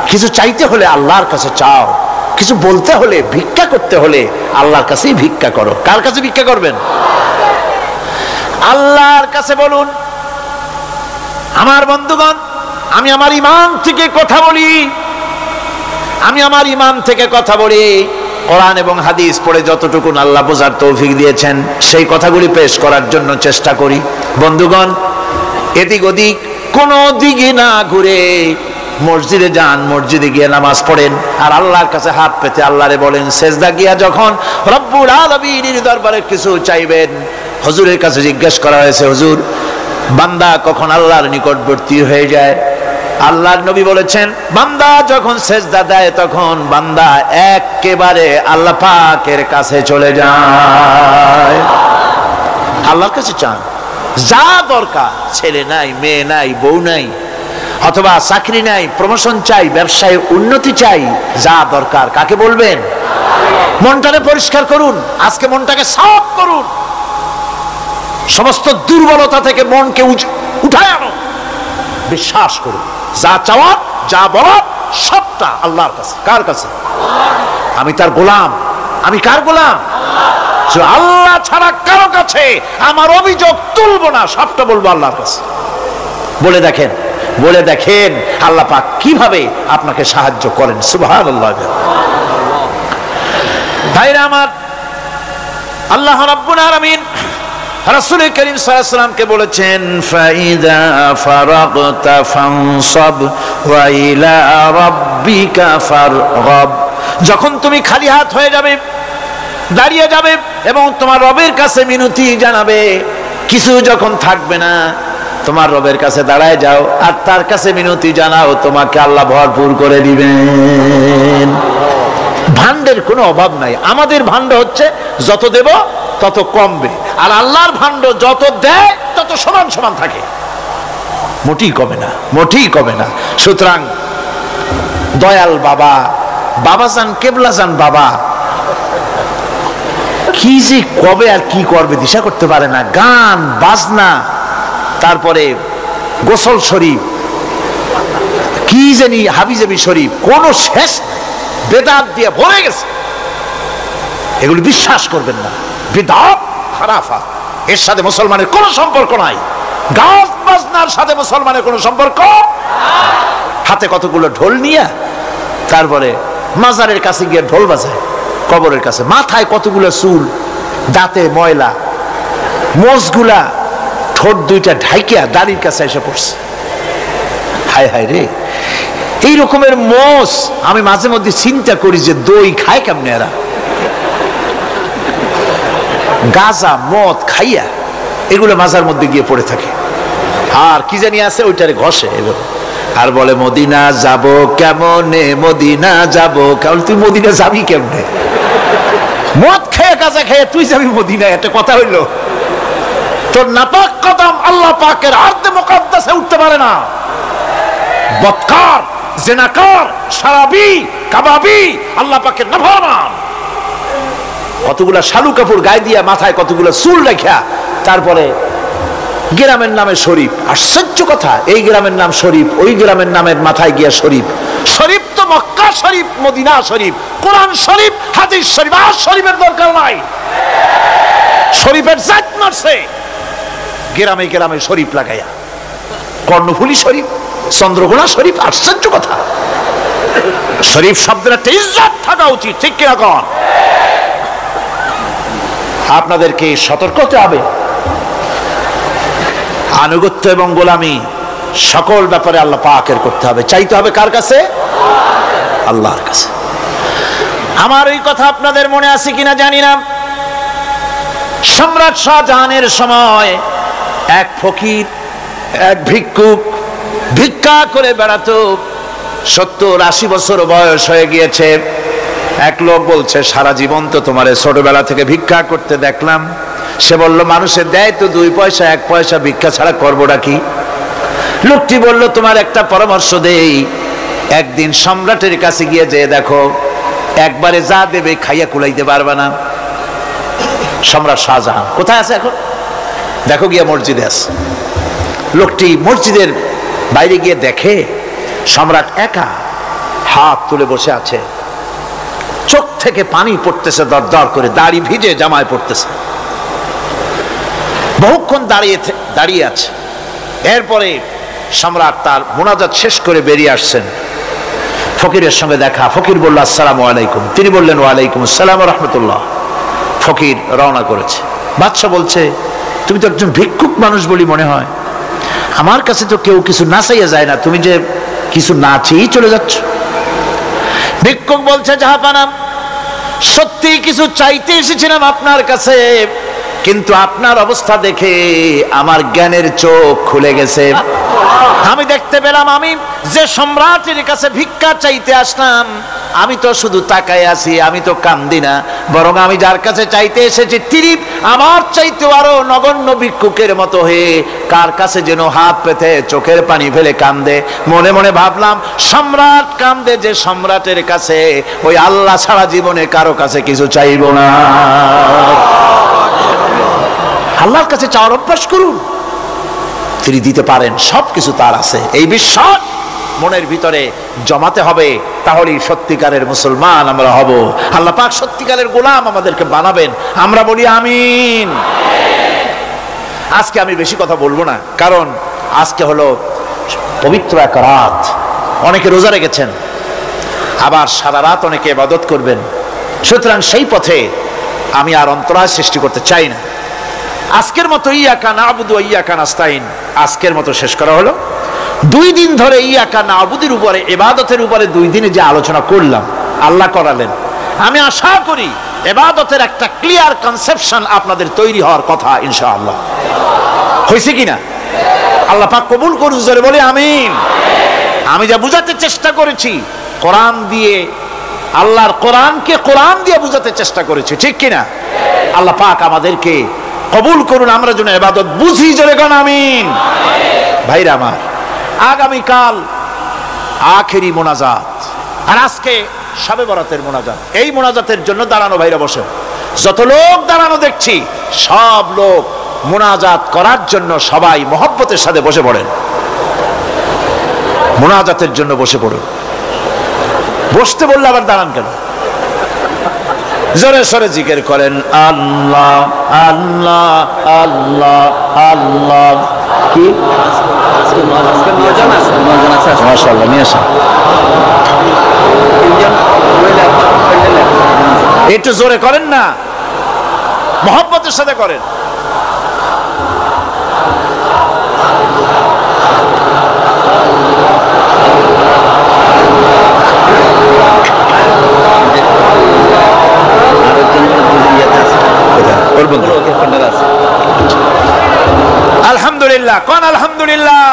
Speaker 1: কিছু চাইতে হলে আল্লাহর কাছে চাও, কিছু বলতে হলে, ভিক্ষা করতে হলে আল্লাহর কাছেই ভিক্ষা করো। কার কাছে ভিক্ষা করবেন? আল্লাহর কাছে বলুন। আমার বন্ধুগণ, আমি আমার ঈমান থেকে কথা বলি, আমি আমার ঈমান থেকে কথা বলি। কোরআন এবং হাদিস পড়ে যতটুকু আল্লাহ বোঝার তৌফিক দিয়েছেন সেই কথাগুলি পেশ করার জন্য চেষ্টা করি। বন্ধুগণ, এদিক ওদিক কোনো দিকে না ঘুরে মসজিদে যান, মসজিদে গিয়ে নামাজ পড়েন আর আল্লাহর কাছে হাত পেতে আল্লাহরে বলেন। সেজদা গিয়া যখন রব্বুল আলামিনের দরবারে কিছু চাইবেন, হুজুরের কাছে জিজ্ঞেস করা হয়েছে, হুজুর, বান্দা কখন আল্লাহর নিকটবর্তী হয়ে যায়? আল্লাহর নবী বলেছেন, বান্দা যখন সেজদা দেয় তখন বান্দা একেবারে আল্লাহ পাকের কাছে চলে যায়। আল্লাহর কাছে চান যা দরকার, ছেলে নাই, মেয়ে নাই, বউ নাই, অথবা চাকরি নাই, প্রমোশন চাই, ব্যবসায় উন্নতি চাই, যা দরকার কাকে বলবেন? মনটাকে পরিষ্কার করুন, আজকে মনটাকে সাফ করুন। সমস্ত দুর্বলতা থেকে মনকে উঠায় আনো, বিশ্বাস করো যা চাওয়া যা বলা সবটা আল্লাহর কাছে। কার কাছে? আমি তার গোলাম। আমি কার গোলাম? আল্লাহ ছাড়া কারো কাছে আমার অভিযোগ তুলবো না, সবটা বলবো আল্লাহর কাছে। বলে দেখেন, বলে দেখেন আল্লাহ পাক কিভাবে আপনাকে সাহায্য করেন। সুবহানাল্লাহ। ভাইরা আমার, আল্লাহ রাব্বুল আলামিন রাসূল করিম সাল্লাল্লাহু আলাইহি ওয়াসাল্লামকে বলেছেন, ফাইদা ফারাগতা ফানসাব ওয়া ইলা রাব্বিকা ফারগাব। যখন তুমি খালি হাত হয়ে যাবে, দাঁড়িয়ে যাবে এবং তোমার রবের কাছে মিনতি জানাবে, কিছু যখন থাকবে না, তোমার রবের কাছে দাঁড়ায় যাও আর তার কাছে মিনতি জানাও, তোমাকে আল্লাহ ভরপুর করে দিবেন। ভান্ডের কোনো অভাব নাই। আমাদের ভান্ড হচ্ছে যত দেব তত কমবে, আর আল্লাহর ভান্ড যত দেয় তত সমান সমান থাকে, মোটেই কমে না, মোটেই কমে না। সুতরাং দয়াল বাবা, বাবাজান কেবলাজান বাবা কি যে কবে আর কি করবে দিশা করতে পারে না। গান বাজনা, তারপরে গোসল শরীফ, কি জানি হাবিজাবি শরীফ, কোন শেষ বেদাত দিয়ে ভরে গেছে। এগুলি বিশ্বাস করবেন না, বিদআত খারাফা, এর সাথে মুসলমানের কোনো সম্পর্ক নাই। গান বাজনার সাথে মুসলমানের কোনো সম্পর্ক। হাতে কতগুলো ঢোল নিয়ে তারপরে মাজারের কাছে গিয়ে ঢোল বাজায়, কবরের কাছে মাথায় কতগুলো চুল, দাঁতে ময়লা, মোষগুলা ঠোঁট দুইটা ঢাইকিয়া দাড়ির কাছে এসে পড়ছে। হায় হায় রে, এই রকমের মোষ আমি মাঝে মধ্যে চিন্তা করি যে দই খায় কেমনে এরা, গাঁজা মদ খাইয়া এগুলো মাজার মধ্যে গিয়ে পড়ে থাকে। আর কি জানি আছে ওইটারে ঘষে আর বলে মদিনা যাব কেমনে, মদিনা যাব কেমন। তুই মদিনা যাবি কেমনে? মদ খেয়ে গাঁজা খেয়ে তুই যাবি মদিনা? একটা কথা হইল? তোর নাপাক কদম আল্লাহ পাকের আরদে মুকাদ্দাসে উঠতে পারে না। বদকার, জিনাকার, শারাবি, কাবাবি, আল্লাহ পাকের নাফরমান। কতগুলা শালু কাপড় গায়ে দিয়া মাথায় কতগুলা চুল রাখিয়া তারপরে গ্রামের নামে শরীফ। আশ্চর্য কথা, এই গ্রামের নাম শরীফ, ওই গ্রামের নামের মাথায় গিয়া শরীফ। শরীফ তো মক্কা শরীফ, মদিনা শরীফ, কোরআন শরীফ, হাদিস শরীফ। আর শরীফের দরকার নাই। শরীফের জাত মারছে গ্রামে গ্রামে শরীফ লাগাইয়া। কর্ণফুলী শরীফ, চন্দ্রকোনা শরীফ। আশ্চর্য কথা। শরীফ শব্দের একটা ইজ্জত থাকা উচিত, ঠিক কিনা কন? আপনাদেরকে সতর্ক হতে হবে। আনুগত্য এবং গোলামি সকল ব্যাপারে আল্লাহ পাকের করতে হবে। চাইতে হবে কার কাছে? আল্লাহর কাছে। আমার এই কথা আপনাদের মনে আছে কিনা জানি না। সম্রাট শাহজাহানের সময় এক ফকির, এক ভিক্ষুক ভিক্ষা করে বেড়াতো। 70-80 বছর বয়স হয়ে গিয়েছে। এক লোক বলছে, সারা জীবন তো তোমার ছোটবেলা থেকে ভিক্ষা করতে দেখলাম। সে বলল, মানুষের দেয় তো 2 পয়সা 1 পয়সা, ভিক্ষা ছাড়া করবোটা কি? লোকটি বলল, তোমার একটা পরামর্শ দেই, একদিন সম্রাটের কাছে গিয়ে যে দেখো, একবারে যা দেবে খাইয়া কুলাইতে পারবে না। সম্রাট শাহজাহান কোথায় আছে এখন? দেখো গিয়া মসজিদে আছে। লোকটি মসজিদের বাইরে গিয়ে দেখে সম্রাট একা হাত তুলে বসে আছে, চোখ থেকে পানি পড়তেছে দর দর করে, দাড়ি ভিজে জামায় পড়তেছে। বহুক্ষণ দাঁড়িয়ে আছে। এরপরে সম্রাট তার মুনাজাত শেষ করে বেরিয়ে আসছেন। ফকিরের সঙ্গে দেখা। ফকির বলল, আসসালামু আলাইকুম। তিনি বললেন, ওয়ালাইকুম আসসালাম ওয়া রাহমাতুল্লাহ। ফকির রওনা করেছে। বাদশা বলছে, তুমি তো একজন ভিক্ষুক মানুষ বলি মনে হয়, আমার কাছে তো কেউ কিছু না চাইয়া যায় না, তুমি যে কিছু না চেয়েই চলে যাচ্ছ। ভিক্ষুক বলছে, জাহাপানা, সত্যি কিছু চাইতে এসেছিলাম আপনার কাছে, কিন্তু আপনার অবস্থা দেখে আমার জ্ঞানের চোখ খুলে গেছে। আমি দেখতে পেলাম আমি যে সম্রাটের কাছে ভিক্ষা চাইতে আসলাম, আমি তো শুধু তাকায় আছি, আমি তো কান্দি না, বরং আমি যার কাছে চাইতে এসেছি তিনি আমার চাইতে আরো নগণ্য ভিক্ষুকের মতো হয়ে কার কাছে যেন হাত পেতে চোখের পানি ফেলে কান্দে। মনে মনে ভাবলাম, সম্রাট কান্দে যে সম্রাটের কাছে, ওই আল্লাহ ছাড়া জীবনে কারো কাছে কিছু চাইব না। আল্লাহর কাছে চাওয়ার অভ্যাস করুন, তিনি দিতে পারেন, সবকিছু তার আছে। এই বিশ্বাস মনের ভিতরে জমাতে হবে, তাহলেই সত্যিকারের মুসলমান আমরা হব। আল্লাহ পাক সত্যিকারের গোলাম আমাদেরকে বানাবেন, আমরা বলি আমিন। আজকে আমি বেশি কথা বলবো না, কারণ আজকে হলো পবিত্র এক রাত। অনেকে রোজা রেখেছেন, আবার সারা রাত অনেকে ইবাদত করবেন। সুতরাং সেই পথে আমি আর অন্তরায় সৃষ্টি করতে চাই না। আজকের মতো ইয়াকা নাবুদু ওয়া ইয়াকা নাস্তাইন আজকের মতো শেষ করা হলো। 2 দিন ধরে ইয়াকা নাবুদের উপরে, ইবাদতের উপরে 2 দিনে যে আলোচনা করলাম, আল্লাহ করালেন। আমি আশা করি ইবাদতের একটা ক্লিয়ার কনসেপশন আপনাদের তৈরি হওয়ার কথা ইনশাআল্লাহ। হয়েছে কিনা? আল্লাহ পাক কবুল করুন, জোরে বলে আমিন। আমি যা বুঝাতে চেষ্টা করেছি কোরআন দিয়ে, আল্লাহর কোরআনকে কোরআন দিয়ে বুঝাতে চেষ্টা করেছি, ঠিক কিনা? আল্লাহ পাক আমাদেরকে কবুল করুন, আমরা যেন ইবাদত বুঝি, জোরে কোন আমিন। ভাইরা আমার, আগামীকাল আখেরি মোনাজাত, আর আজকে শবে বরাতের মোনাজাত। এই মোনাজাতের জন্য দাঁড়ানো ভাইরা বসে, যত লোক দাঁড়ানো দেখছি সব লোক মোনাজাত করার জন্য সবাই মহব্বতের সাথে বসে পড়েন, মোনাজাতের জন্য বসে পড়ুন। বসতে বললে আবার দাঁড়ান কেন? জোরে সরে জিকির করেন, আল্লাহ আল্লাহ আল্লাহ আল্লাহ। কি মাশাআল্লাহ, নিয়ে আসেন একটু জোরে করেন না, মহব্বতের সাথে করেন। আলহামদুলিল্লাহ, কোন আলহামদুলিল্লাহ।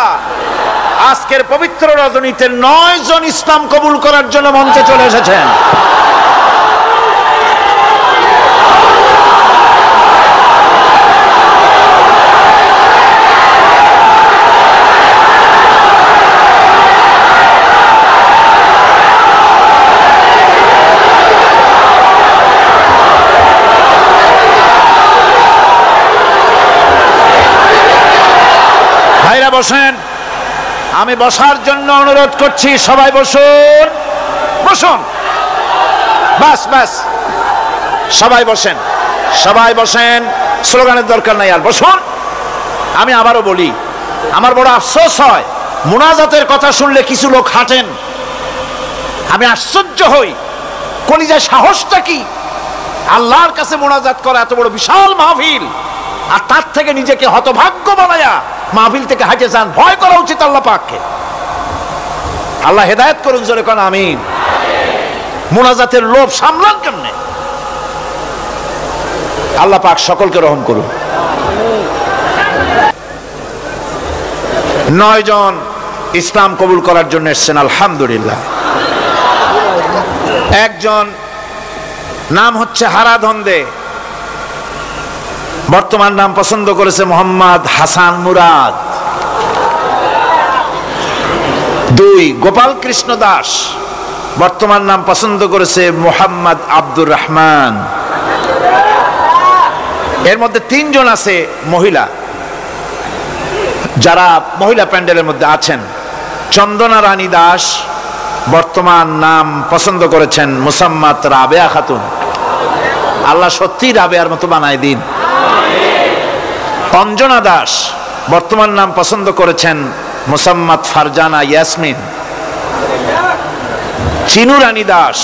Speaker 1: আজকের পবিত্র রজনীতে 9 জন ইসলাম কবুল করার জন্য মঞ্চে চলে এসেছেন। ভাইরা বসেন, আমি বসার জন্য অনুরোধ করছি, সবাই বসুন, বসুন, বাস বাস, সবাই বসেন, সবাই বসেন, স্লোগানের দরকার নাই, আর বসুন। আমি আবারও বলি, আমার বড় আফসোস হয় মুনাজাতের কথা শুনলে কিছু লোক হাঁটেন। আমি আশ্চর্য হই, কলিজায় সাহসটা কি? আল্লাহর কাছে মুনাজাত করা এত বড় বিশাল মাহফিল, আর তার থেকে নিজেকে হতভাগ্য বানায়া মাহফিল থেকে হাঁটে যান। ভয় করা উচিত আল্লাহ পাককে। আল্লাহ হেদায়েত করুন, জোরে কোন আমিন। মুনাজাতের লোভ সামলান কেমনে? আল্লাহ পাক সকলকে রহম করুন। 9 জন ইসলাম কবুল করার জন্য এসেছেন, আলহামদুলিল্লাহ। একজন নাম হচ্ছে হারাধন্দে, বর্তমান নাম পছন্দ করেছে মোহাম্মদ হাসান মুরাদ। 2 গোপাল কৃষ্ণ দাস, বর্তমান নাম পছন্দ করেছে মোহাম্মদ আব্দুর রহমান। এর মধ্যে 3 জন আছে মহিলা, যারা মহিলা প্যান্ডেলের মধ্যে আছেন। চন্দনা রানী দাস, বর্তমান নাম পছন্দ করেছেন মুসাম্মাত রাবেয়া খাতুন। আল্লাহ সত্যি রাবেয়ার মতো বানায় দিন। অঞ্জনা দাস, বর্তমান নাম পছন্দ করেছেন মুসাম্মাত ফারজানা ইয়াসমিন। চিনু রানী দাস,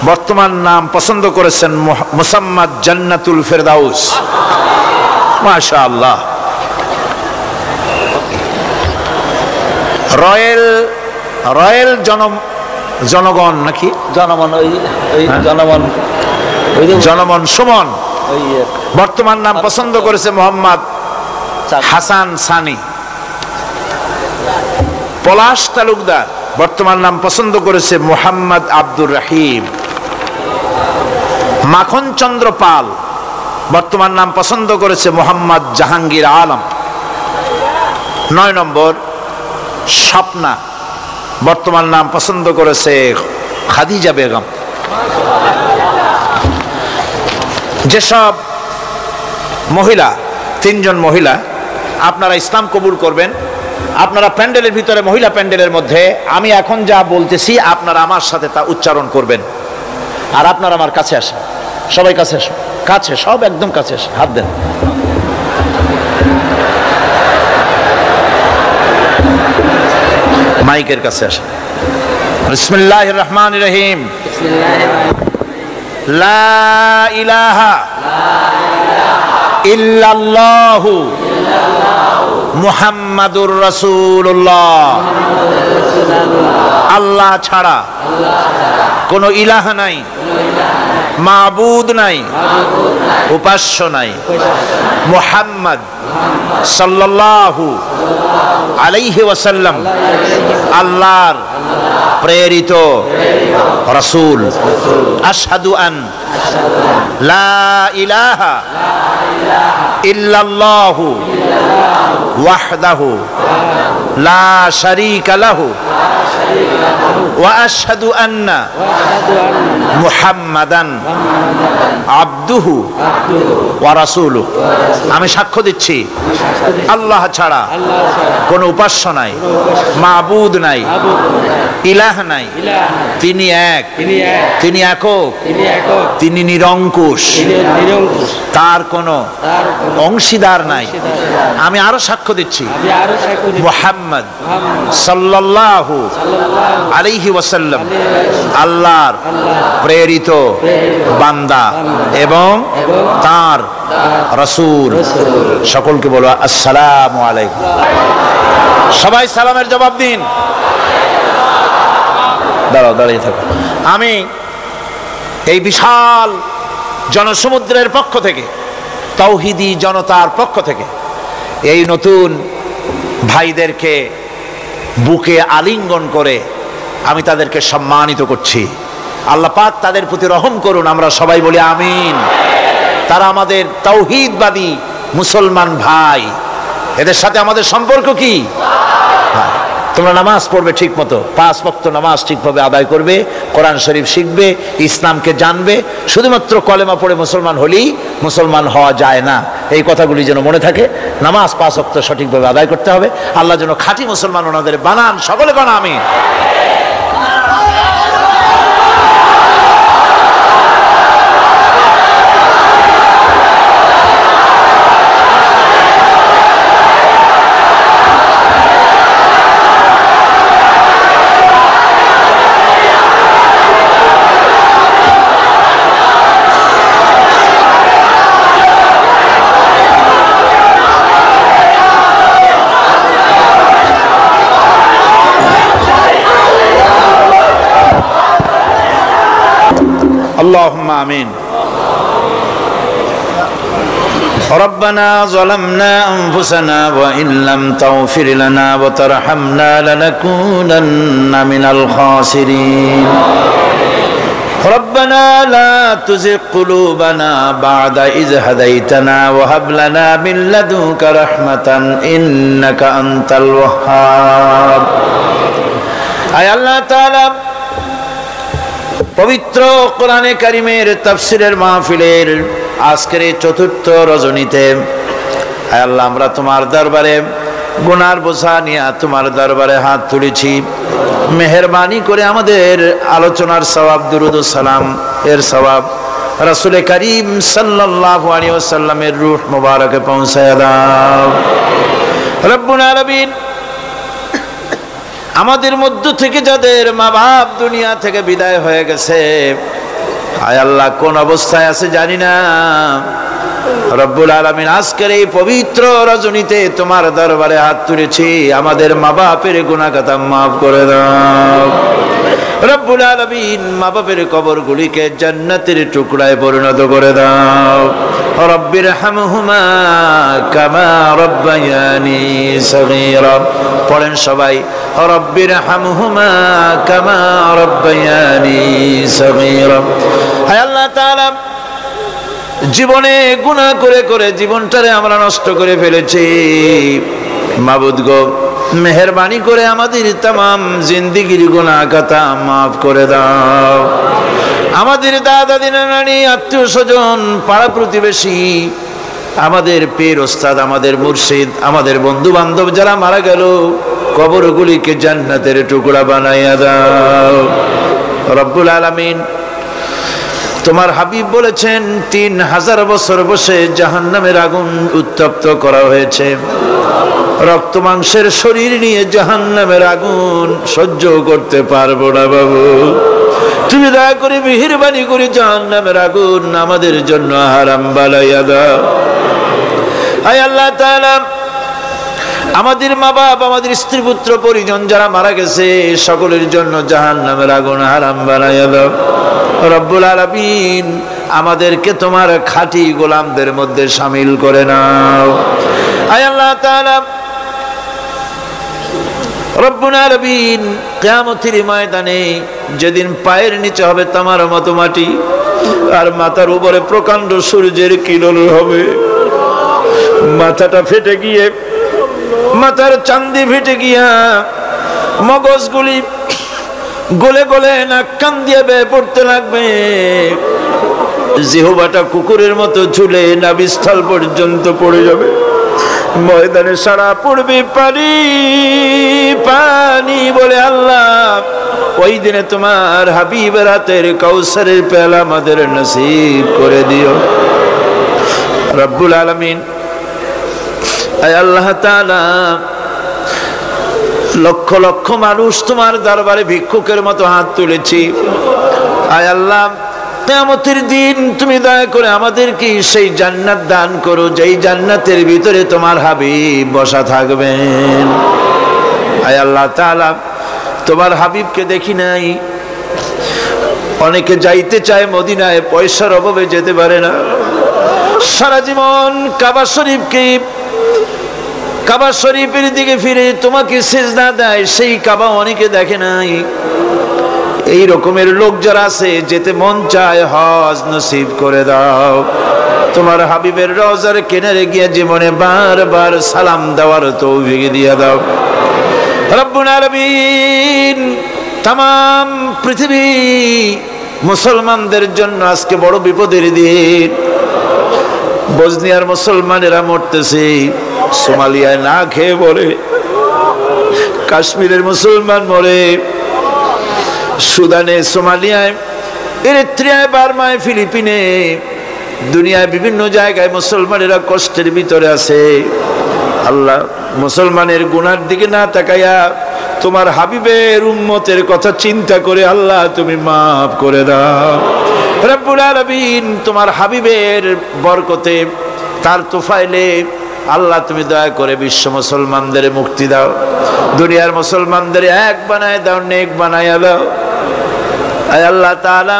Speaker 1: বর্তমান নাম পছন্দ করেছেন মুসাম্মাত জান্নাতুল ফেরদাউস। মাশাআল্লাহ। রয়েল জনগণ নাকি জনমন সুমন, বর্তমান নাম পছন্দ করেছে মোহাম্মদ হাসান সানি। পলাশ তালুকদার, বর্তমান নাম পছন্দ করেছে মোহাম্মদ আব্দুর রহিম। মাখন চন্দ্র পাল, বর্তমান নাম পছন্দ করেছে মোহাম্মদ জাহাঙ্গীর আলম। 9 নম্বর স্বপ্না, বর্তমান নাম পছন্দ করেছে খাদিজা বেগম। যেসব মহিলা তিনজন মহিলা, আপনারা ইসলাম কবুল করবেন। আপনারা প্যান্ডেলের ভিতরে, মহিলা প্যান্ডেলের মধ্যে আমি এখন যা বলতেছি আপনারা আমার সাথে তা উচ্চারণ করবেন। আর আপনারা আমার কাছে আসেন, সবাই কাছে আসেন, কাছে, সব একদম কাছে আসেন, হাত দেন। মাইকের কাছে আসেন। বিসমিল্লাহির রহমানির রহিম। লা ইলাহা ইল্লাল্লাহু মুহাম্মাদুর রাসূলুল্লাহ। আল্লাহ ছাড়া কোনো ইলাহ নাই, মাবুদ নাই, উপাস্য নাই। মুহাম্মদ সাল্লাল্লাহু আলাইহি ওয়াসাল্লাম আল্লাহর প্রেরিত রাসূল। আশহাদু আন লা ইলাহা ইল্লাল্লাহু ওয়াহদাহু লা শারীকা লাহু ওয়া আশহাদু আন্না মুহাম্মাদান আবদুহু ওয়া রাসূলুহু। আমি সাক্ষ্য দিচ্ছি আল্লাহ ছাড়া কোনো উপাস্য নাই, মাবুদ নাই, ইলাহ নাই। তিনি এক, তিনি একক, তিনি নিরঙ্কুশ, তার কোনো অংশীদার নাই। আমি আরো সাক্ষ্য দিচ্ছি মুহাম্মদ সাল্লাল্লাহু আলাইহি ওয়াসাল্লাম আল্লাহর প্রেরিত বান্দা এবং তার রাসূল। সকলকে বলো আসসালামু আলাইকুম। সবাই সালামের জবাব দিন। দাঁড়াও, দাঁড়িয়ে থাকো। আমি এই বিশাল জনসমুদ্রের পক্ষ থেকে, তাওহীদি জনতার পক্ষ থেকে এই নতুন ভাইদেরকে বুকে আলিঙ্গন করে আমি তাদেরকে সম্মানিত করছি। আল্লাহ পাক তাদের প্রতি রহম করুন, আমরা সবাই বলি আমিন। তারা আমাদের তাওহীদবাদী মুসলমান ভাই। এদের সাথে আমাদের সম্পর্ক কি? তোমরা নামাজ পড়বে ঠিক মতো, 5 ওয়াক্ত নামাজ ঠিকভাবে আদায় করবে, কোরআন শরীফ শিখবে, ইসলামকে জানবে। শুধুমাত্র কলেমা পড়ে মুসলমান হলেই মুসলমান হওয়া যায় না, এই কথাগুলি যেন মনে থাকে। নামাজ 5 ওয়াক্ত সঠিকভাবে আদায় করতে হবে। আল্লাহ যেন খাঁটি মুসলমান ওনাদের বানান। সকলে বানা আমিন। اللهم آمين. ربنا ظلمنا أنفسنا وإن لم تغفر لنا وترحمنا لنكونن من الخاسرين. ربنا لا تزغ قلوبنا بعد إذ هديتنا وهب لنا من لدنك رحمة إنك أنت الوهاب. أي الله تعالى পবিত্র কোরআনে কারিমের তাফসীরের মাহফিলের আজকের এই চতুর্থ রজনীতে আয় আল্লাহ, আমরা তোমার দরবারে গুনার বোঝা নিয়ে তোমার দরবারে হাত তুলেছি। মেহেরবানি করে আমাদের আলোচনার সওয়াব, দুরূদ ও সালাম এর সওয়াব রাসূল করিম সাল্লাল্লাহু আলাইহি ওয়াসাল্লামের রূহ মুবারকে পৌঁছায় দাও। রব্বুল আলামিন, আমাদের মধ্য থেকে যাদের মা বাপ দুনিয়া থেকে বিদায় হয়ে গেছে, আয় আল্লাহ কোন অবস্থায় আছে জানি না। রব্বুল আলামিন, আজকের এই পবিত্র রজনীতে তোমার দরবারে হাত তুলেছি, আমাদের মা বাপের গুনাহ খাতা মাফ করে দাও। রব্বুল আলামিন, মা বাপের কবরগুলিকে জান্নাতের টুকরায় পরিণত করে দাও। রব্বির হামহুমা কামা রব্বায়ানি সগীরা। পড়েন সবাই, রব্বির হামহুমা কামা রব্বায়ানি সগীরা। হে আল্লাহ তাআলা, জীবনে গুনাহ করে করে জীবনটারে আমরা নষ্ট করে ফেলেছি। মাবুদ গো, মেহেরবানি করে আমাদের तमाम জিন্দেগির গুনাহ খাতা মাফ করে দাও। আমাদের দাদা দিনা নানি, আত্মীয় স্বজন, পাড়া প্রতিবেশী আমাদের পীর ওস্তাদ, আমাদের মুর্শিদ, আমাদের বন্ধু বান্ধব যারা মারা গেল, কবরগুলিকে জান্নাতের টুকরা বানাইয়া দাও রব্বুল আলামিন। তোমার হাবিব বলেছেন 3000 বছর বসে জাহান্নামের আগুন উত্তপ্ত করা হয়েছে। রক্ত মাংসের শরীর নিয়ে জাহান্নামের আগুন সহ্য করতে পারবো না বাবু, তুমি দয়া করে মেহেরবানি করে জাহান্নামের আগুন আমাদের জন্য হারাম বানাইয়া দাও। আয় আল্লাহ তাআলা, আমাদের মা বাপ, আমাদের স্ত্রী পুত্র পরিজন যারা মারা গেছে সকলের জন্য জাহান্নামের আগুন হারাম বানাইয়া দাও রব্বুল আলামিন। আমাদেরকে তোমার খাঁটি গোলামদের মধ্যে শামিল করে নাও। আয় আল্লাহ তাআলা, রব্বুল আলামিন, কিয়ামতের ময়দানে যেদিন পায়ের নিচে হবে তামার মতো মাটি আর মাথার উপরে প্রকাণ্ড সূর্যের কিরণ হবে, মাথাটা ফেটে গিয়ে, মাথার চান্দি ফেটে গিয়া মগজগুলি গলে গলে নাক কান দিয়ে বেয়ে পড়তে লাগবে, জিহ্বাটা কুকুরের মতো ঝুলে নাভিস্থল পর্যন্ত পড়ে যাবে। ময়দানে সারা পড়বে পানি পানি বলে। আল্লাহ, ওই দিনে তোমার হাবিবের হাতের কাউসারের পেয়ালা আমাদের নসিব করে দিও রব্বুল আলামিন। আয় আল্লাহ তাআলা, লক্ষ লক্ষ মানুষ তোমার দরবারে ভিক্ষুকের মতো হাত তুলেছি। আয় আল্লাহ, কিয়ামতের দিন তুমি দয়া করে আমাদেরকে সেই জান্নাত দান করো যেই জান্নাতের ভিতরে তোমার হাবিব বসা থাকবেন। আয় আল্লাহ তাআলা, তোমার হাবিবকে দেখি নাই, অনেকে যাইতে চায় মদিনায়, পয়সার অভাবে যেতে পারে না। সারা জীবন কাবা শরীফের দিকে ফিরে তোমাকে সিজদা দেয়, সেই কাবা অনেকে দেখে নাই। এই রকমের লোক যারা আছে, যেতে মন চায়, হজ নসিব করে দাও। তোমার হাবিবের রওজার কিনারে গিয়ে জীবনে বারবার সালাম দেওয়ার তৌফিক দিয়ে দাও রব্বুল আলামিন। तमाम পৃথিবী মুসলমানদের জন্য আজকে বড় বিপদের দিন। বসনিয়ার মুসলমানেরা মরতেছে, সোমালিয়ায় না খেয়ে মরে, কাশ্মীরের মুসলমান মরে, সুদানে, সোমালিয়ায়, এরিত্রিয়ায়, বার্মায়, ফিলিপিনে, দুনিয়ায় বিভিন্ন জায়গায় মুসলমানেরা কষ্টের ভিতরে আছে। আল্লাহ, মুসলমানের গুনার দিকে না তাকাইয়া তোমার হাবিবের উম্মতের কথা চিন্তা করে আল্লাহ তুমি মাফ করে দাও রব্বুল আলামিন। তোমার হাবিবের বরকতে, তার তোফাইলে আল্লাহ তুমি দয়া করে বিশ্ব মুসলমানদের মুক্তি দাও, দুনিয়ার মুসলমানদের এক বানায় দাও, নেক বানায়া দাও। আয় আল্লাহ তাআলা,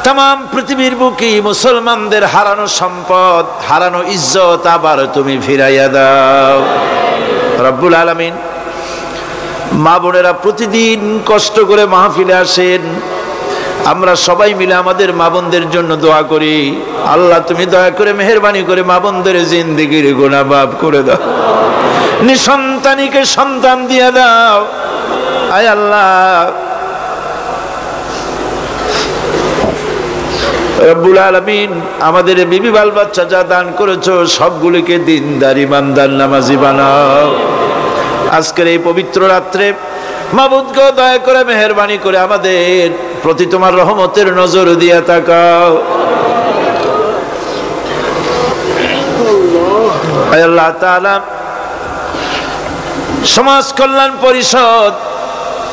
Speaker 1: तमाम পৃথিবীর বুকে মুসলমানদের হারানো সম্পদ, হারানো ইজ্জত আবার তুমি ফিরাইয়া দাও রব্বুল আলামিন। মা বোনেরা প্রতিদিন কষ্ট করে মাহফিলে আসেন, আমরা সবাই মিলে আমাদের মা বোনদের জন্য দোয়া করি। আল্লাহ তুমি দয়া করে মেহেরবানি করে মা বোনদের জিন্দেগির গুনাহ মাফ করে দাও, নিঃসন্তানীকে সন্তান দিয়ে দাও। আয় আল্লাহ রব্বুল আলামিন, আমাদের বিবি বাল বাচ্চা যা দান করেছো সবগুলিকে দিনদার ইমানদার নামাজি বানাও। আজকের এই পবিত্র রাত্রে মাবুদ গো দয়া করে মেহেরবানি করে আমাদের প্রতি তোমার রহমতের নজর দিয়া তাকাও। আয় আল্লাহ তাআলা, সমাজ কল্যাণ পরিষদ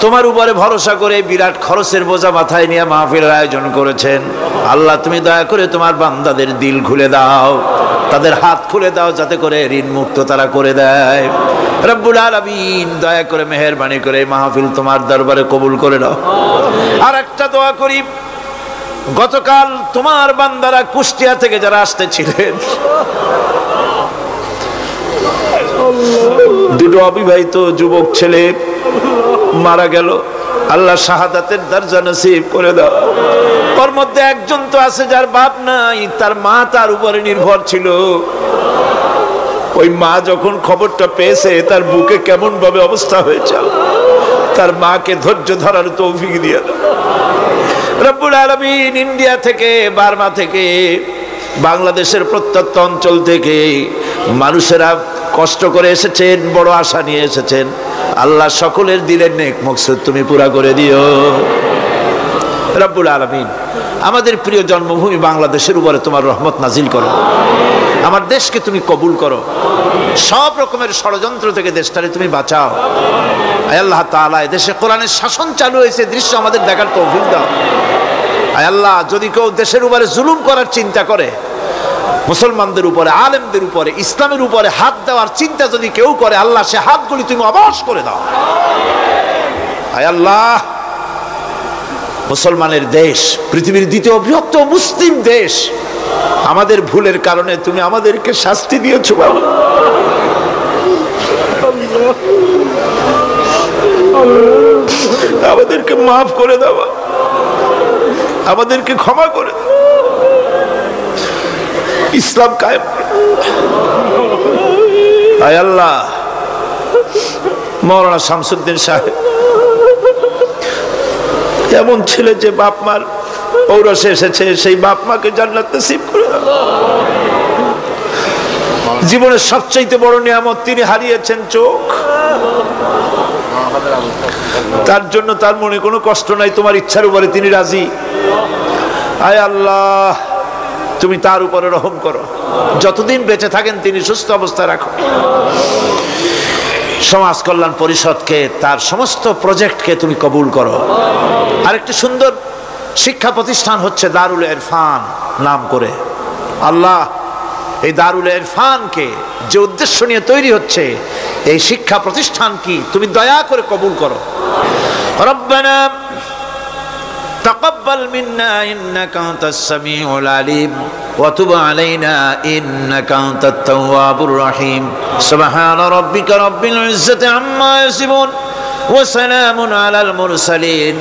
Speaker 1: তোমার উপরে ভরসা করে বিরাট খরচের বোঝা মাথায় নিয়ে মাহফিলের আয়োজন করেছেন। আল্লাহ তুমি দয়া করে তোমার বান্দাদের দিল খুলে দাও, তাদের হাত খুলে দাও, যাতে করে ঋণ মুক্ত তারা করে দেয় রব্বুল আলামিন। দয়া করে মেহেরবানি করে মাহফিল তোমার দরবারে কবুল করে নাও। আর একটা দোয়া করি, গতকাল তোমার বান্দারা কুষ্টিয়া থেকে যারা আসতেছিলেন, দুটো অবিবাহিত যুবক ছেলে মারা গেল, আল্লাহ শাহাদাতের দরজা নসিব করে দাও। ওর মধ্যে একজন তো আছে যার বাপ নাই, তার মা তার উপরে নির্ভর ছিল। ওই মা যখন খবরটা পেয়েছে তার বুকে কেমন ভাবে অবস্থা হয়েছে, তার মাকে ধৈর্য ধরার তৌফিক দিয়ে দাও রব্বুল আলামিন। ইন্ডিয়া থেকে, বার্মা থেকে বাংলাদেশের প্রত্যন্ত অঞ্চল থেকে মানুষেরা কষ্ট করে এসেছেন, বড় আশা নিয়ে এসেছেন। আল্লাহ সকলের দিলের নেক মকসুদ তুমি পুরা করে দিও রব্বুল আলামিন। আমাদের প্রিয় জন্মভূমি বাংলাদেশের উপরে তোমার রহমত নাজিল করো, আমার দেশকে তুমি কবুল করো, সব রকমের ষড়যন্ত্র থেকে দেশটারে তুমি বাঁচাও। আয় আল্লাহ তাআলা, দেশে কোরআনের শাসন চালু হয়েছে, দৃশ্য আমাদের দেখার তৌফিক দাও। আয় আল্লাহ, যদি কেউ দেশের উপরে জুলুম করার চিন্তা করে, মুসলমানদের উপরে, আলেমদের উপরে, ইসলামের উপরে হাত দেওয়ার চিন্তা যদি কেউ করে, আল্লাহ সে হাতগুলি তুমি অবশ করে দাও। আয় আল্লাহ, মুসলমানের দেশ, পৃথিবীর দ্বিতীয় বৃহত্তম মুসলিম দেশ, আমাদের ভুলের কারণে তুমি আমাদেরকে শাস্তি দিয়েছো বাবা। আমাদেরকে মাফ করে দাও, আমাদেরকে ক্ষমা করে দাও, ইসলাম কায়েম। আয় আল্লাহ, মাওলানা শামসুদ্দিন সাহেব এমন ছেলে যে বাপ মার ঔরসে এসেছে, সেই বাপ মাকে জান্নাত নসিব করে দাও। জীবনের সবচাইতে বড় নিয়ামত তিনি হারিয়েছেন চোখ, তার জন্য তার মনে কোনো কষ্ট নাই, তোমার ইচ্ছার উপরে তিনি রাজি। আয় আল্লাহ, তুমি তার উপরে রহম করো, যতদিন বেঁচে থাকেন তিনি সুস্থ অবস্থায় রাখো। সমাজ কল্যাণ পরিষদকে, তার সমস্ত প্রজেক্টকে তুমি কবুল করো। আরেকটি সুন্দর শিক্ষা প্রতিষ্ঠান হচ্ছে দারুল ইরফান নাম করে। আল্লাহ, এই দারুল ইরফানকে যে উদ্দেশ্য নিয়ে তৈরি হচ্ছে, এই শিক্ষা প্রতিষ্ঠান কি তুমি দয়া করে কবুল করো। রব্বানা তাকাব্বাল মিন্না ইন্নাকা আনতাস সামিউল আলিম ওয়া তুব আলাইনা ইন্নাকা আনতাত তাওয়াবুর রহিম। সুবহানা রাব্বিকা রাব্বিল ইজ্জাতি আম্মা ইয়াসিফুন ওয়া সালামুন আলাল মুরসালিন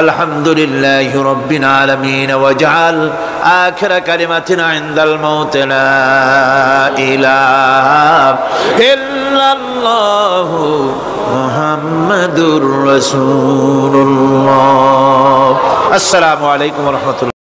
Speaker 1: আলহামদুলিল্লাহি রাব্বিল আলামিন। ওয়াজআল আখিরা কালিমাতিনা ইনদাল মাউত লা ইলাহা ইল্লাল্লাহু মুহাম্মাদুর রাসূলুল্লাহ। আসসালামু আলাইকুম ওয়া রাহমাতুল্লাহ।